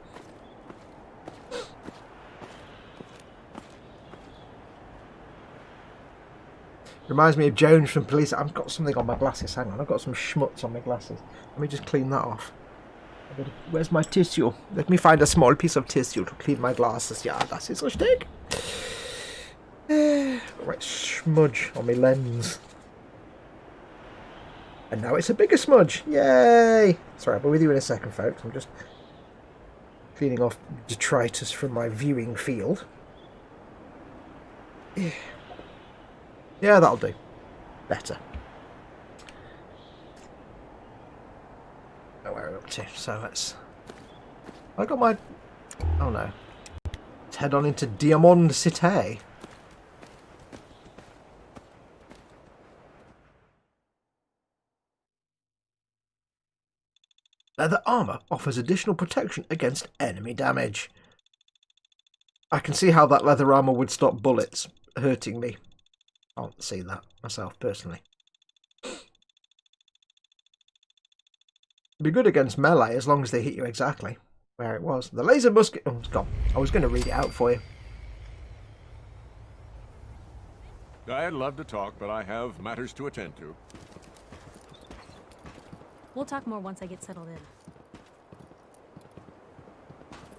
Reminds me of Jones from Police. I've got something on my glasses. Hang on, I've got some schmutz on my glasses. Let me just clean that off. Where's my tissue? Let me find a small piece of tissue to clean my glasses. Yeah, das ist richtig. Right, smudge on my lens. And now it's a bigger smudge. Yay! Sorry, I'll be with you in a second, folks. I'm just cleaning off detritus from my viewing field. Yeah, that'll do. Better. Know where we're up to. So let's... I got my... Oh no. Let's head on into Diamond Cité. Leather armour offers additional protection against enemy damage. I can see how that leather armour would stop bullets hurting me. I can't see that myself, personally. It'd be good against melee as long as they hit you exactly where it was. The laser musket... Oh, it's gone. I was going to read it out for you. I'd love to talk, but I have matters to attend to. We'll talk more once I get settled in.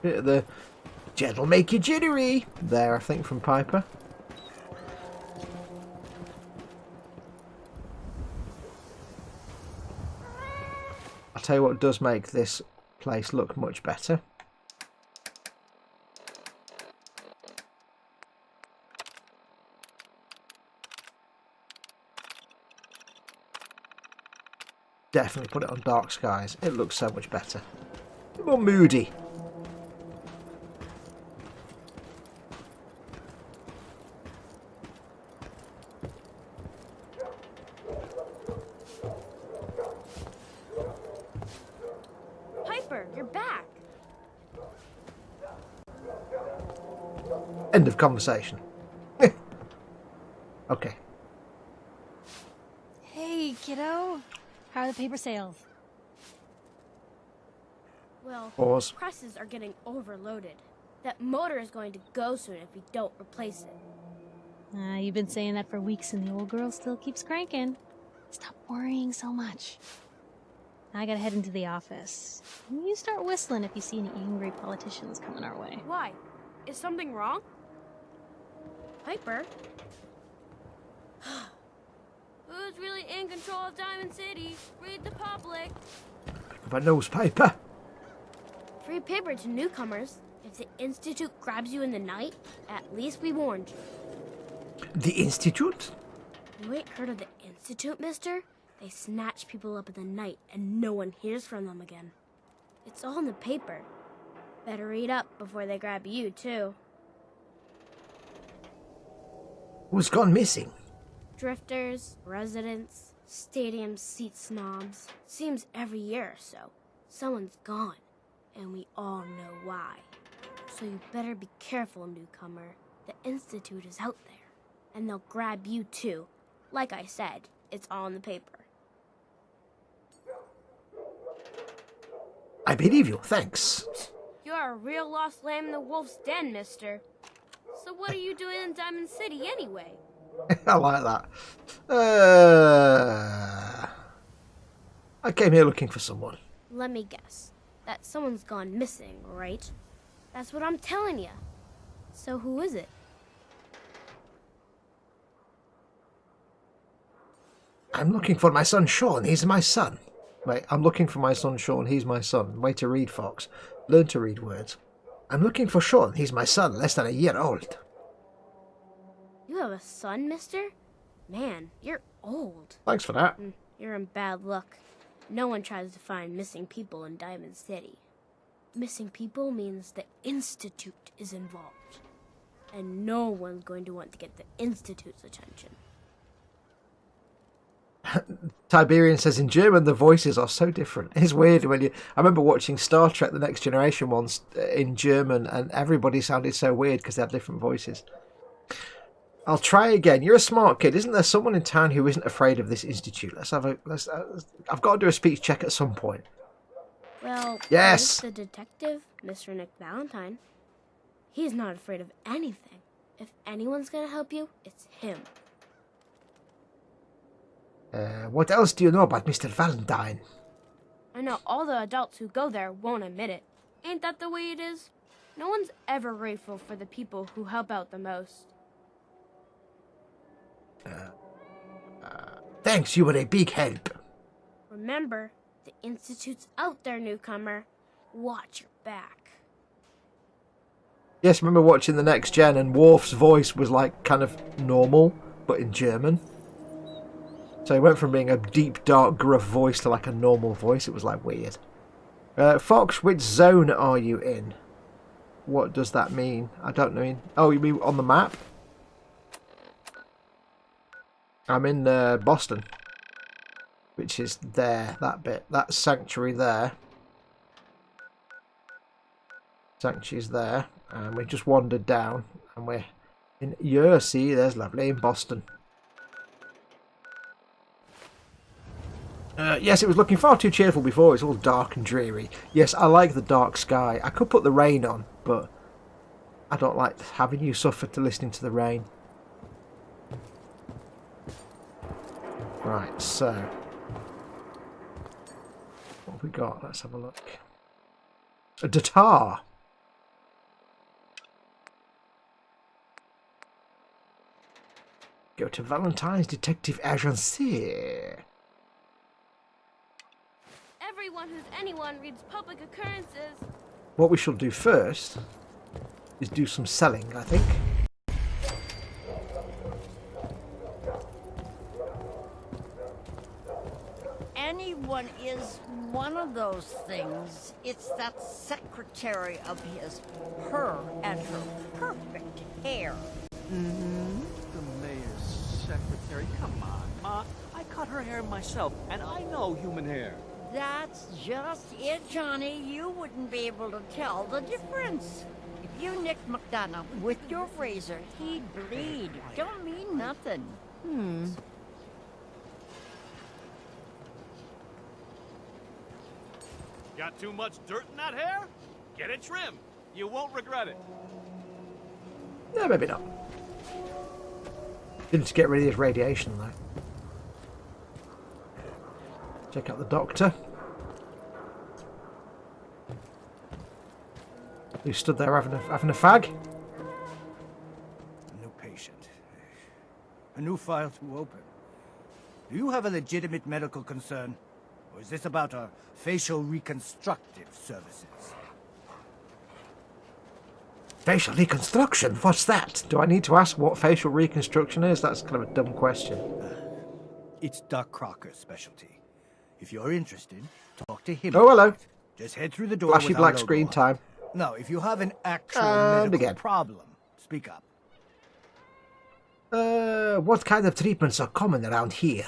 Bit of the gentle make you jittery there, I think, from Piper. I'll tell you what does make this place look much better. Definitely put it on dark skies. It looks so much better. A bit more moody. Piper, you're back. End of conversation. Okay. Hey, kiddo. How are the paper sales? Well, Pause. presses are getting overloaded. That motor is going to go soon if we don't replace it. You've been saying that for weeks and the old girl still keeps cranking. Stop worrying so much. I gotta head into the office. You start whistling if you see any angry politicians coming our way. Why? Is something wrong? Piper? Who's really in control of Diamond City? Read the public. Of a newspaper. Free paper to newcomers. If the Institute grabs you in the night, at least we warned you. The Institute? You ain't heard of the Institute, mister? They snatch people up in the night and no one hears from them again. It's all in the paper. Better read up before they grab you, too. Who's gone missing? Drifters, residents, stadium seat snobs. Seems every year or so, someone's gone, and we all know why. So you better be careful, newcomer. The Institute is out there, and they'll grab you too. Like I said, it's all in the paper. I believe you, thanks. You're a real lost lamb in the wolf's den, mister. So what are you doing in Diamond City anyway? I like that. I came here looking for someone. Let me guess. That someone's gone missing, right? That's what I'm telling you. So who is it? I'm looking for my son Sean. He's my son. Wait, I'm looking for my son Sean. He's my son. Way to read, Fox. Learn to read words. I'm looking for Sean. He's my son, less than a year old. You have a son, mister? Man, you're old. Thanks for that. You're in bad luck. No one tries to find missing people in Diamond City. Missing people means the Institute is involved. And no one's going to want to get the Institute's attention. Tiberian says in German the voices are so different. It's weird when you. I remember watching Star Trek: The Next Generation once in German, and everybody sounded so weird because they had different voices. I'll try again. You're a smart kid. Isn't there someone in town who isn't afraid of this institute? I've got to do a speech check at some point. Well, yes. The detective, Mr. Nick Valentine. He's not afraid of anything. If anyone's gonna help you, it's him. What else do you know about Mr. Valentine? I know all the adults who go there won't admit it. Ain't that the way it is? No one's ever grateful for the people who help out the most. Thanks, you were a big help. Remember, the Institute's out there, newcomer. Watch your back. Yes, I remember watching The Next Gen, and Worf's voice was like kind of normal, but in German. So he went from being a deep, dark, gruff voice to like a normal voice. It was like weird. Fox, which zone are you in? What does that mean? I don't know. Oh, you mean on the map? I'm in Boston, which is there, that bit. That sanctuary there. Sanctuary's there. And we just wandered down. And we're in see, there's lovely, in Boston. Yes, it was looking far too cheerful before. It's all dark and dreary. Yes, I like the dark sky. I could put the rain on, but I don't like having you suffer to listening to the rain. Right, so what have we got? Let's have a look. A guitar. Go to Valentine's Detective Agency. Everyone who's anyone reads public occurrences. What we shall do first is do some selling, I think. Anyone is one of those things. It's that secretary of his, her and her perfect hair. Mm-hmm. The mayor's secretary. Come on, Ma. I cut her hair myself, and I know human hair. That's just it, Johnny. You wouldn't be able to tell the difference. If you nicked McDonough with your razor, he'd bleed. Don't mean nothing. Got too much dirt in that hair? Get it trimmed. You won't regret it. No, maybe not. Didn't get rid of his radiation, though. Check out the doctor. Who stood there having a fag? A new patient. A new file to open. Do you have a legitimate medical concern? Or is this about our facial reconstructive services? Facial reconstruction? What's that? Do I need to ask what facial reconstruction is? That's kind of a dumb question. It's Doc Crocker's specialty. If you're interested, talk to him. Oh, hello. Just head through the door. Flashy black screen time. No, if you have an actual medical again. problem, speak up. What kind of treatments are common around here?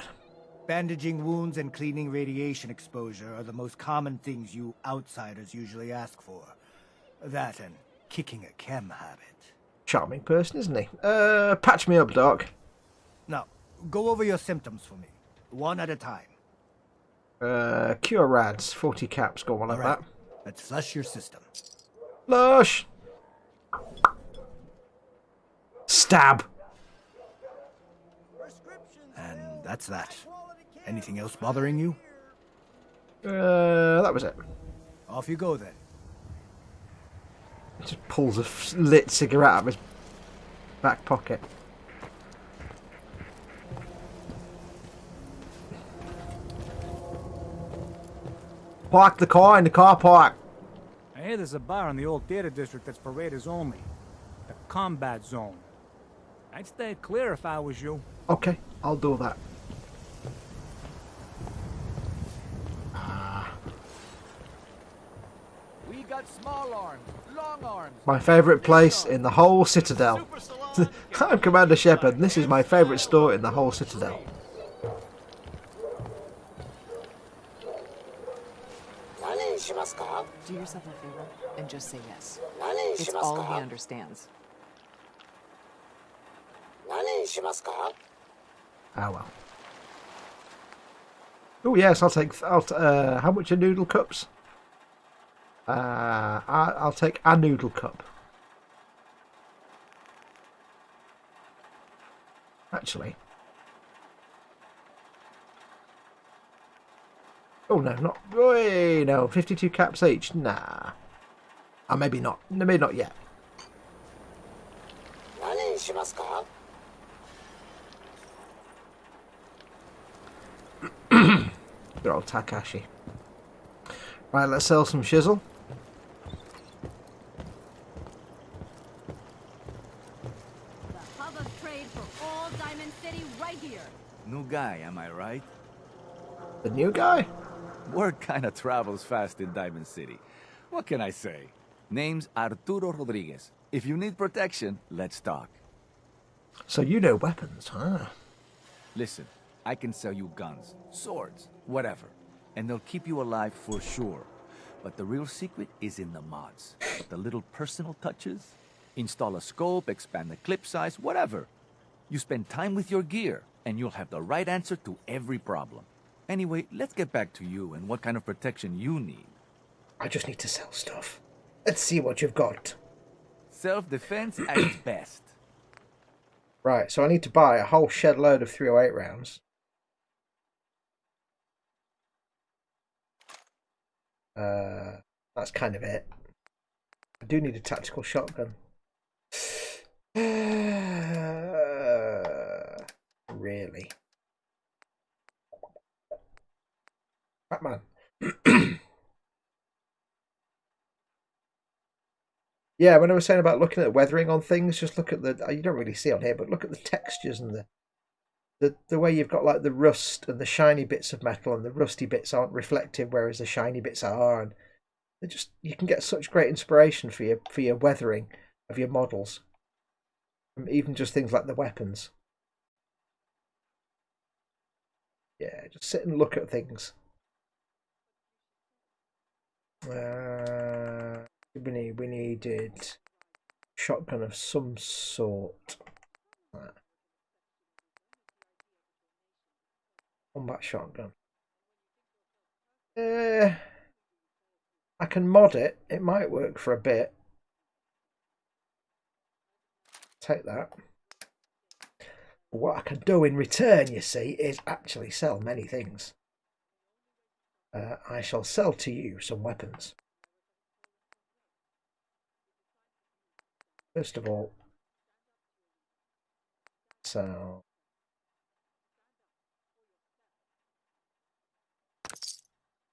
Bandaging wounds and cleaning radiation exposure are the most common things you outsiders usually ask for. That and kicking a chem habit. Charming person, isn't he? Patch me up, Doc. Now, go over your symptoms for me. One at a time. Cure rads, 40 caps, go on like that. Let's flush your system. Flush! Stab! And that's that. Anything else bothering you? That was it. Off you go then. He just pulls a lit cigarette out of his back pocket. Park the car in the car park. I hear there's a bar in the old theater district that's for raiders only. The combat zone. I'd stay clear if I was you. Okay, I'll do that. We got small arms, long arms. My favourite place in the whole Citadel. I'm Commander Shepard, and this is my favourite store in the whole Citadel. Do yourself a favor and just say yes. It's all he understands. Ah well. Oh yes, I'll take. How much are noodle cups? I'll take a noodle cup. Actually. Oh no, not. Wait, no, 52 caps each. Nah. Maybe not. Maybe not yet. Good old Takashi. Right, let's sell some shizzle. The hub of trade for all Diamond City right here. New guy, am I right? The new guy? Word kinda travels fast in Diamond City. What can I say? Name's Arturo Rodriguez. If you need protection, let's talk. So you know weapons, huh? Listen, I can sell you guns, swords, whatever. And they'll keep you alive for sure. But the real secret is in the mods. The little personal touches. Install a scope, expand the clip size, whatever. You spend time with your gear, and you'll have the right answer to every problem. Anyway, let's get back to you and what kind of protection you need. I just need to sell stuff. Let's see what you've got. Self-defense at its best. Right, so I need to buy a whole shed load of 308 rounds. That's kind of it. I do need a tactical shotgun. Really? Batman. Yeah, when I was saying about looking at weathering on things, just look at the, you don't really see it on here, but look at the textures and the way you've got like the rust and the shiny bits of metal, and the rusty bits aren't reflective, whereas the shiny bits are, and they just, you can get such great inspiration for your weathering of your models, from even just things like the weapons. Yeah, just sit and look at things. We needed shotgun of some sort. Combat shotgun. I can mod it. It might work for a bit. Take that. What I can do in return, you see, is actually sell many things. I shall sell to you some weapons. First of all, so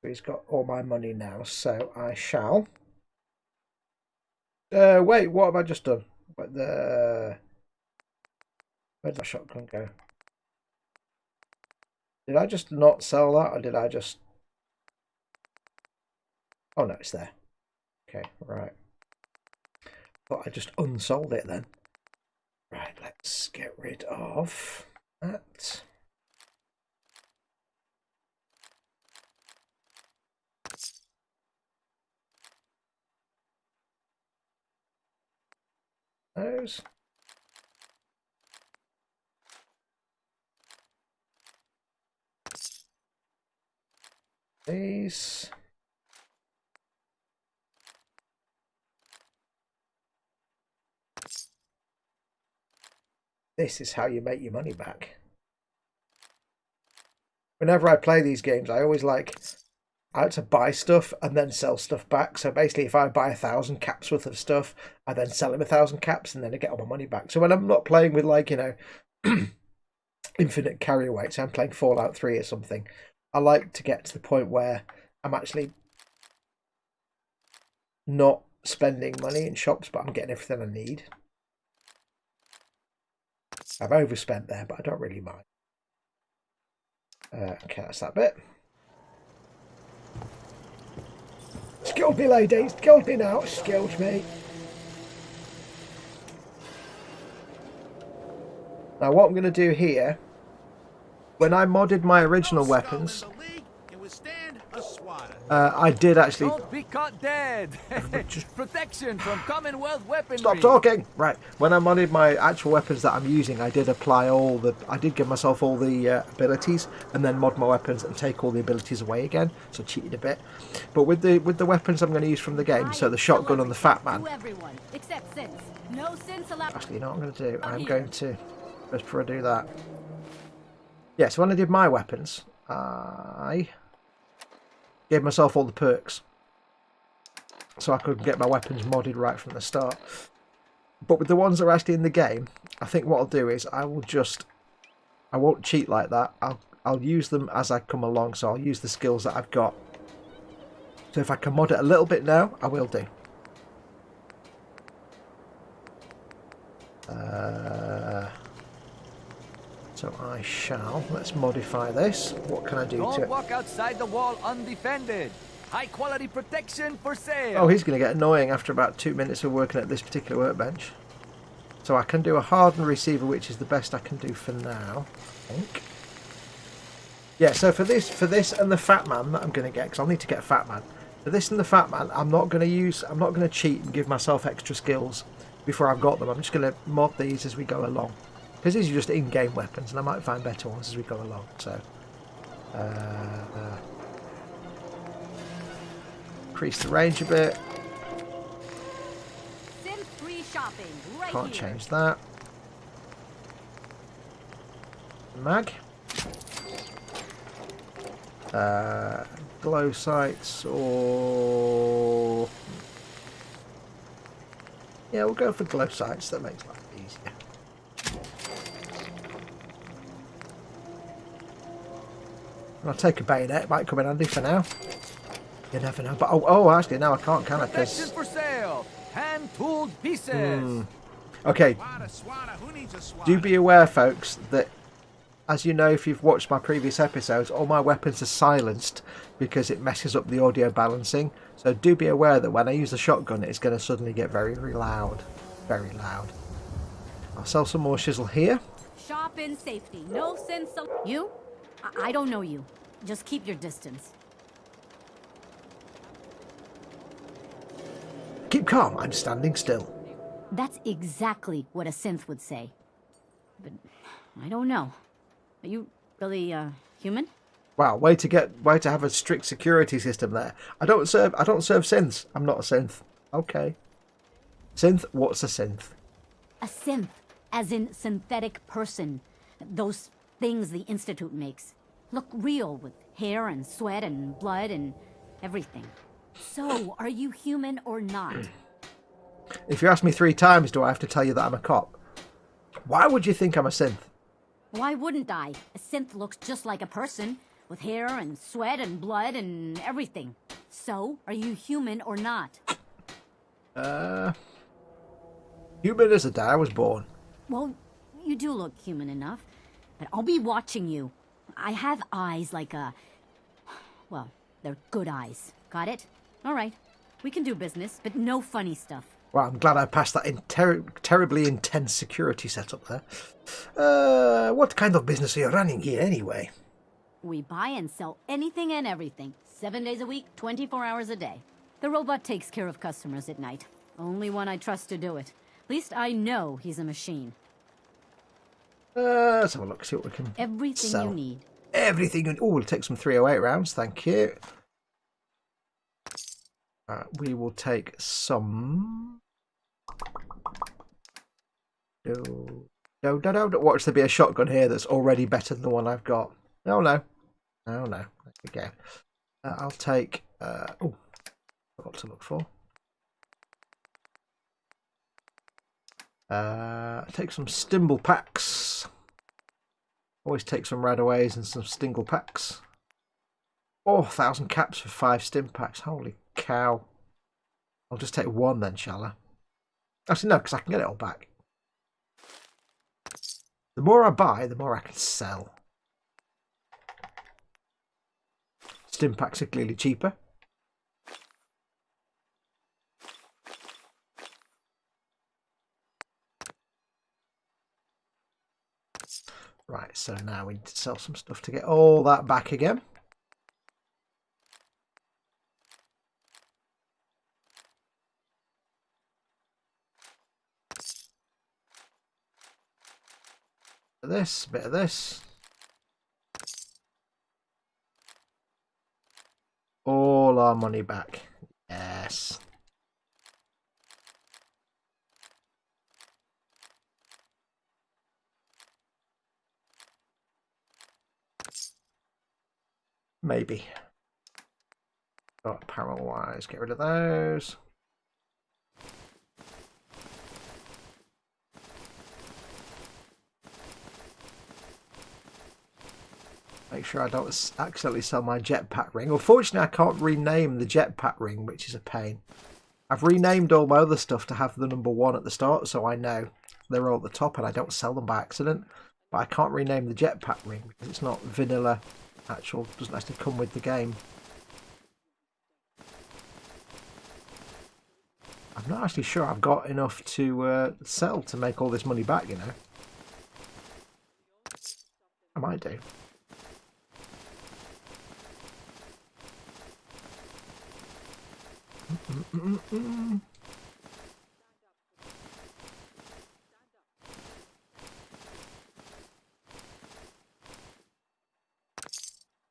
he's got all my money now, so I shall. Wait, what have I just done? Where'd the shotgun go? Did I just not sell that, or did I just? Oh no, it's there. Okay, right. Thought I just unsold it then. Right, let's get rid of that. Those. These. This is how you make your money back. Whenever I play these games, I always like to buy stuff and then sell stuff back. So basically, if I buy 1,000 caps worth of stuff, I then sell him 1,000 caps and then I get all my money back. So when I'm not playing with, like, you know, infinite carry weights, I'm playing Fallout 3 or something, I like to get to the point where I'm actually not spending money in shops, but I'm getting everything I need. I've overspent there, but I don't really mind. Okay, that's that bit. Skilled me, ladies. Skilled me now. Skilled me. Now, what I'm going to do here, when I modded my original weapons, I did actually... Don't be caught dead! Protection from Commonwealth weaponry! Stop talking! Right, when I modded my actual weapons that I'm using, I did apply all the... I did give myself all the abilities, and then mod my weapons and take all the abilities away again, so I cheated a bit. But with the weapons I'm going to use from the game, so the shotgun and the Fat Man... Everyone, except Sins. No Sins allowed. Actually, you know what I'm going to do? I'm going to... Just before I do that... Yeah, so when I did my weapons, I... gave myself all the perks so I could get my weapons modded right from the start. But with the ones that are actually in the game, I think what I'll do is I won't cheat like that. I'll use them as I come along, so I'll use the skills that I've got. So if I can mod it a little bit now, I will do. So I shall. Let's modify this. What can I do to Don't it? walk outside the wall undefended. High quality protection for sale. Oh, he's going to get annoying after about 2 minutes of working at this particular workbench. So I can do a hardened receiver, which is the best I can do for now, I think. Yeah, so for this and the Fat Man that I'm going to get, because I'll need to get a Fat Man. For this and the Fat Man, I'm not going to cheat and give myself extra skills before I've got them. I'm just going to mod these as we go along. Because these are just in-game weapons, and I might find better ones as we go along. So, increase the range a bit. Sin-free shopping right Can't here. change that. Mag. Glow sights or... Yeah, we'll go for glow sights. That makes life easier. I'll take a bayonet. It might come in handy for now. You never know. But actually, now I can't, can I? Protection for sale. Hand-tooled pieces. Okay. Do be aware, folks, that as you know, if you've watched my previous episodes, all my weapons are silenced because it messes up the audio balancing. So do be aware that when I use the shotgun, it's going to suddenly get very, very loud. Very loud. I'll sell some more chisel here. Shop in safety. No Sins. You? I don't know you. Just keep your distance. Keep calm. I'm standing still. That's exactly what a synth would say. But I don't know. Are you really human? Wow, way to have a strict security system there. I don't serve synths. I'm not a synth. Okay. Synth? What's a synth? A synth, as in synthetic person. Those things the Institute makes. Look real with hair and sweat and blood and everything. So, are you human or not? If you ask me 3 times, do I have to tell you that I'm a cop? Why would you think I'm a synth? Why wouldn't I? A synth looks just like a person, with hair and sweat and blood and everything. So, are you human or not? Human as the day I was born. Well, you do look human enough, but I'll be watching you. I have eyes like a... Well, they're good eyes. Got it? All right. We can do business, but no funny stuff. Well, I'm glad I passed that terribly intense security setup there. What kind of business are you running here anyway? We buy and sell anything and everything. 7 days a week, 24 hours a day. The robot takes care of customers at night. Only one I trust to do it. At least I know he's a machine. Let's have a look, see what we can Everything sell. you need. Everything you need. Oh, we'll take some 308 rounds, thank you. We will take some... Watch there be a shotgun here that's already better than the one I've got. Oh no. Oh no. There we go. I'll take... oh, what to look for. Take some stimble packs. Always take some radaways and some stingle packs. 4,000 caps for 5 stim packs. Holy cow. I'll just take 1 then, shall I? Actually, no, because I can get it all back. The more I buy, the more I can sell. Stim packs are clearly cheaper. Right, so now we need to sell some stuff to get all that back again. Bit of this, bit of this. All our money back. Yes. Maybe. Oh, apparel wise, get rid of those. Make sure I don't accidentally sell my jetpack ring. Unfortunately, I can't rename the jetpack ring, which is a pain. I've renamed all my other stuff to have the number 1 at the start, so I know they're all at the top and I don't sell them by accident. But I can't rename the jetpack ring because it's not vanilla. Actual, doesn't actually come with the game. I'm not actually sure I've got enough to sell to make all this money back, you know. I might do.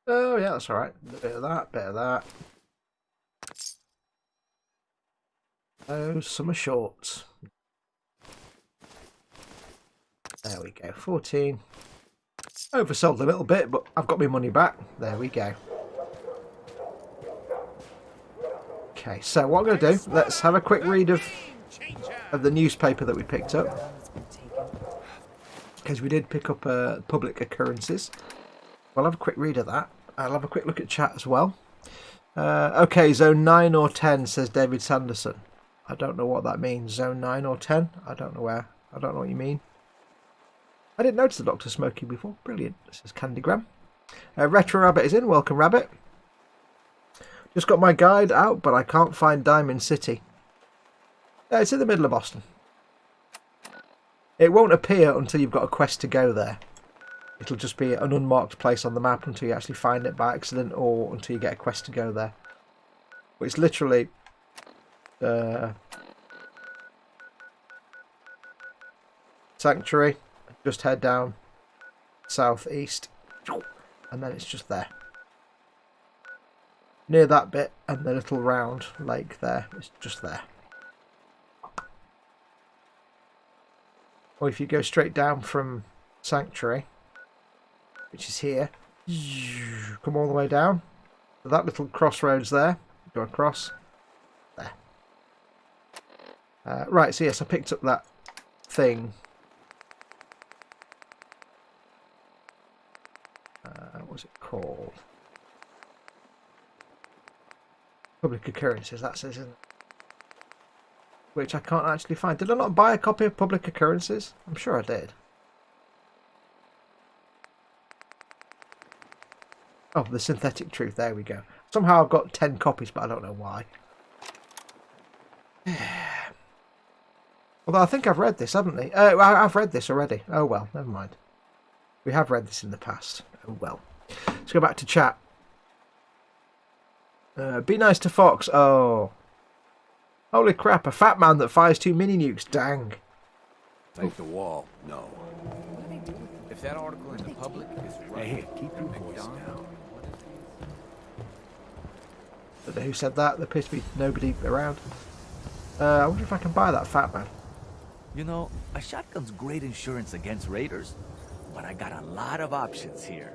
Oh yeah, that's alright. A bit of that, bit of that. Those summer shorts. There we go, 14. Oversold a little bit, but I've got my money back. There we go. Okay, so what I'm going to do, let's have a quick read of the newspaper that we picked up. Because we did pick up public occurrences. We'll have a quick read of that. I'll have a quick look at chat as well. Okay, zone 9 or 10, says David Sanderson. I don't know what that means. Zone 9 or 10? I don't know where. I don't know what you mean. I didn't notice the Doctor smoking before. Brilliant. This is Candygram. Retro Rabbit is in. Welcome, Rabbit. Just got my guide out, but I can't find Diamond City. It's in the middle of Boston. It won't appear until you've got a quest to go there. It'll just be an unmarked place on the map until you actually find it by accident or until you get a quest to go there. But it's literally... Sanctuary. Just head down southeast. And then it's just there. Near that bit and the little round lake there. It's just there. Or if you go straight down from Sanctuary, which is here, come all the way down. That little crossroads there. Go across. There. Right, so yes, I picked up that thing. What's it called? Public occurrences, that says, isn't it? Which I can't actually find. Did I not buy a copy of Public Occurrences? I'm sure I did. Oh, The Synthetic Truth. There we go. Somehow I've got 10 copies, but I don't know why. Although I think I've read this, haven't I? I've read this already. Oh well, never mind. We have read this in the past. Oh well. Let's go back to chat. Be nice to Fox. Oh. Holy crap, a fat man that fires 2 mini nukes. Dang. Take the wall. No. What do they do? If that article in the public is right, Hey, keep your voice down. Don't know who said that. There appears to be nobody around. I wonder if I can buy that fat man. You know, a shotgun's great insurance against raiders, but I got a lot of options here.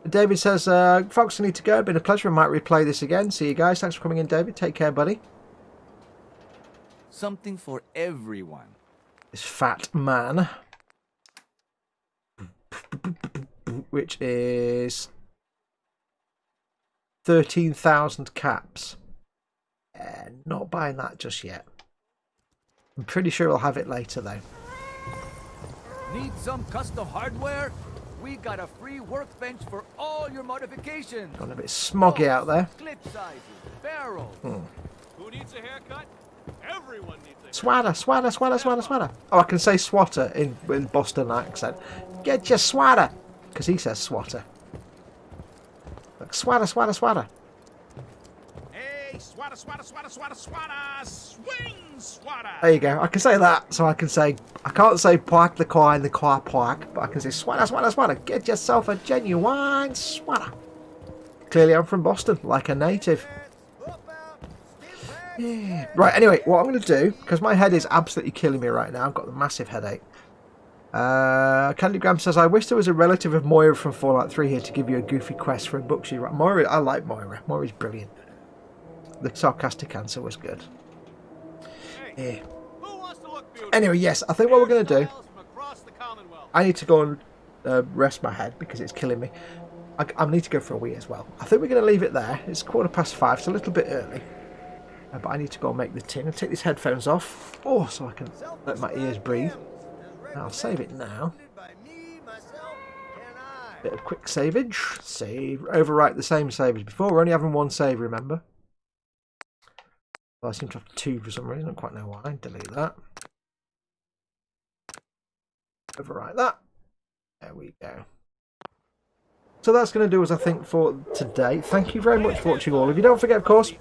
David says, Fox, I need to go. Been a pleasure. I might replay this again. See you guys. Thanks for coming in, David. Take care, buddy. Something for everyone. This fat man. Which is 13,000 caps. Not buying that just yet. I'm pretty sure I'll have it later, though. Need some custom hardware? We got a free workbench for all your modifications. Gone a bit smoggy out there. Clip sizes, barrels. Who needs a haircut? Everyone needs a Swatter, swatter, swatter, swatter, swatter. Oh, I can say swatter in Boston accent. Get your swatter. Because he says swatter. Like, swatter, swatter, swatter. Hey, Swatter, swatter, swatter, swatter, swatter, swing, swatter. There you go. I can say that, so I can say, I can't say park the car in the car park, but I can say swatter, swatter, swatter. Get yourself a genuine swatter. Clearly I'm from Boston, like a native. Yeah. Right, anyway, what I'm going to do, because my head is absolutely killing me right now, I've got a massive headache. Candygram says, I wish there was a relative of Moira from Fallout 3 here to give you a goofy quest for a book she wrote. Moira, I like Moira. Moira's brilliant. The sarcastic answer was good. Yeah. Anyway, yes, I think what we're going to do, I need to go and rest my head because it's killing me. I need to go for a wee as well. I think we're going to leave it there. It's 5:15, it's a little bit early. But I need to go and make the tin and take these headphones off. Oh, so I can let my ears breathe. I'll save it now. Bit of quick savage. Save. Overwrite the same save as before. We're only having one save, remember. Well, I seem to have two for some reason. I don't quite know why. Delete that. Overwrite that. There we go. So that's going to do us, I think, for today. Thank you very much for watching, all of you. Don't forget, of course,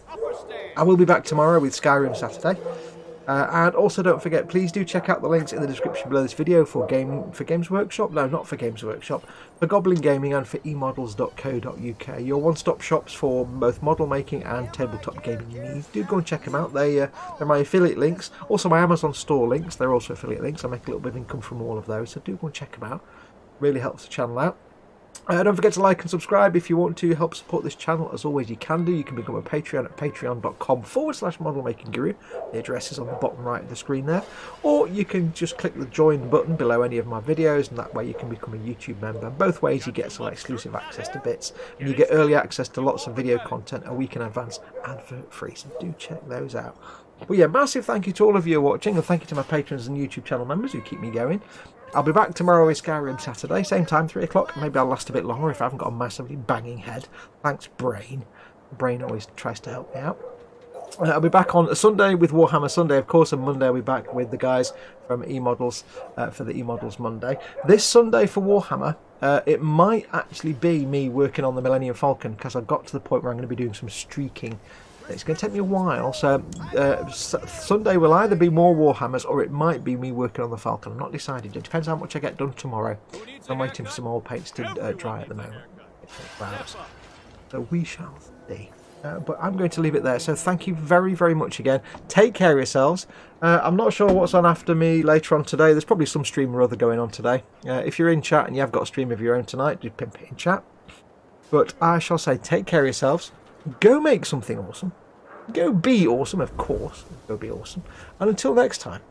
I will be back tomorrow with Skyrim Saturday. And also don't forget, please do check out the links in the description below this video for Games Workshop. No, not for Games Workshop. For Goblin Gaming and for emodels.co.uk. Your one-stop shops for both model making and tabletop gaming needs. Do go and check them out. They're my affiliate links. Also my Amazon store links. They're also affiliate links. I make a little bit of income from all of those. So do go and check them out. Really helps the channel out. Don't forget to like and subscribe if you want to help support this channel. As always, you can do. You can become a Patreon at patreon.com/modelmakingguru. The address is on the bottom right of the screen there. Or you can just click the join button below any of my videos, and that way you can become a YouTube member. Both ways you get some exclusive access to bits, and you get early access to lots of video content a week in advance and for free. So do check those out. But yeah, massive thank you to all of you watching, and thank you to my patrons and YouTube channel members who keep me going. I'll be back tomorrow with Skyrim Saturday, same time, 3 o'clock. Maybe I'll last a bit longer if I haven't got a massively banging head. Thanks, Brain. Brain always tries to help me out. I'll be back on Sunday with Warhammer Sunday, of course, and Monday I'll be back with the guys from eModels for the eModels Monday. This Sunday for Warhammer, it might actually be me working on the Millennium Falcon, because I've got to the point where I'm going to be doing some streaking. It's going to take me a while, so Sunday will either be more Warhammers or it might be me working on the Falcon. I'm not decided. It depends how much I get done tomorrow. I'm waiting for some oil paints to dry at the moment. So we shall see. But I'm going to leave it there. So thank you very, very much again. Take care of yourselves. I'm not sure what's on after me later on today. There's probably some stream or other going on today. If you're in chat and you have got a stream of your own tonight, do pimp it in chat. But I shall say take care of yourselves. Go make something awesome. Go be awesome, of course. Go be awesome. And until next time,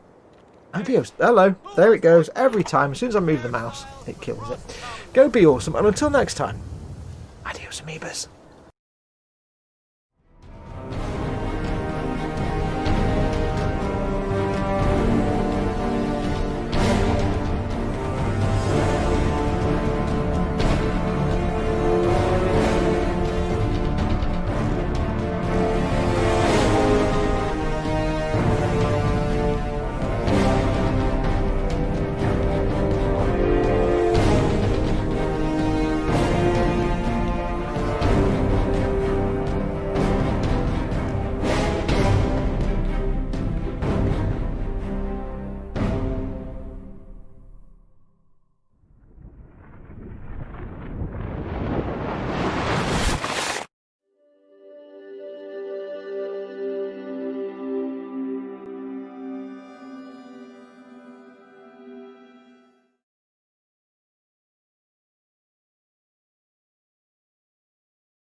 adios. Hello. There it goes. Every time. As soon as I move the mouse, it kills it. Go be awesome. And until next time, adios, amoebas.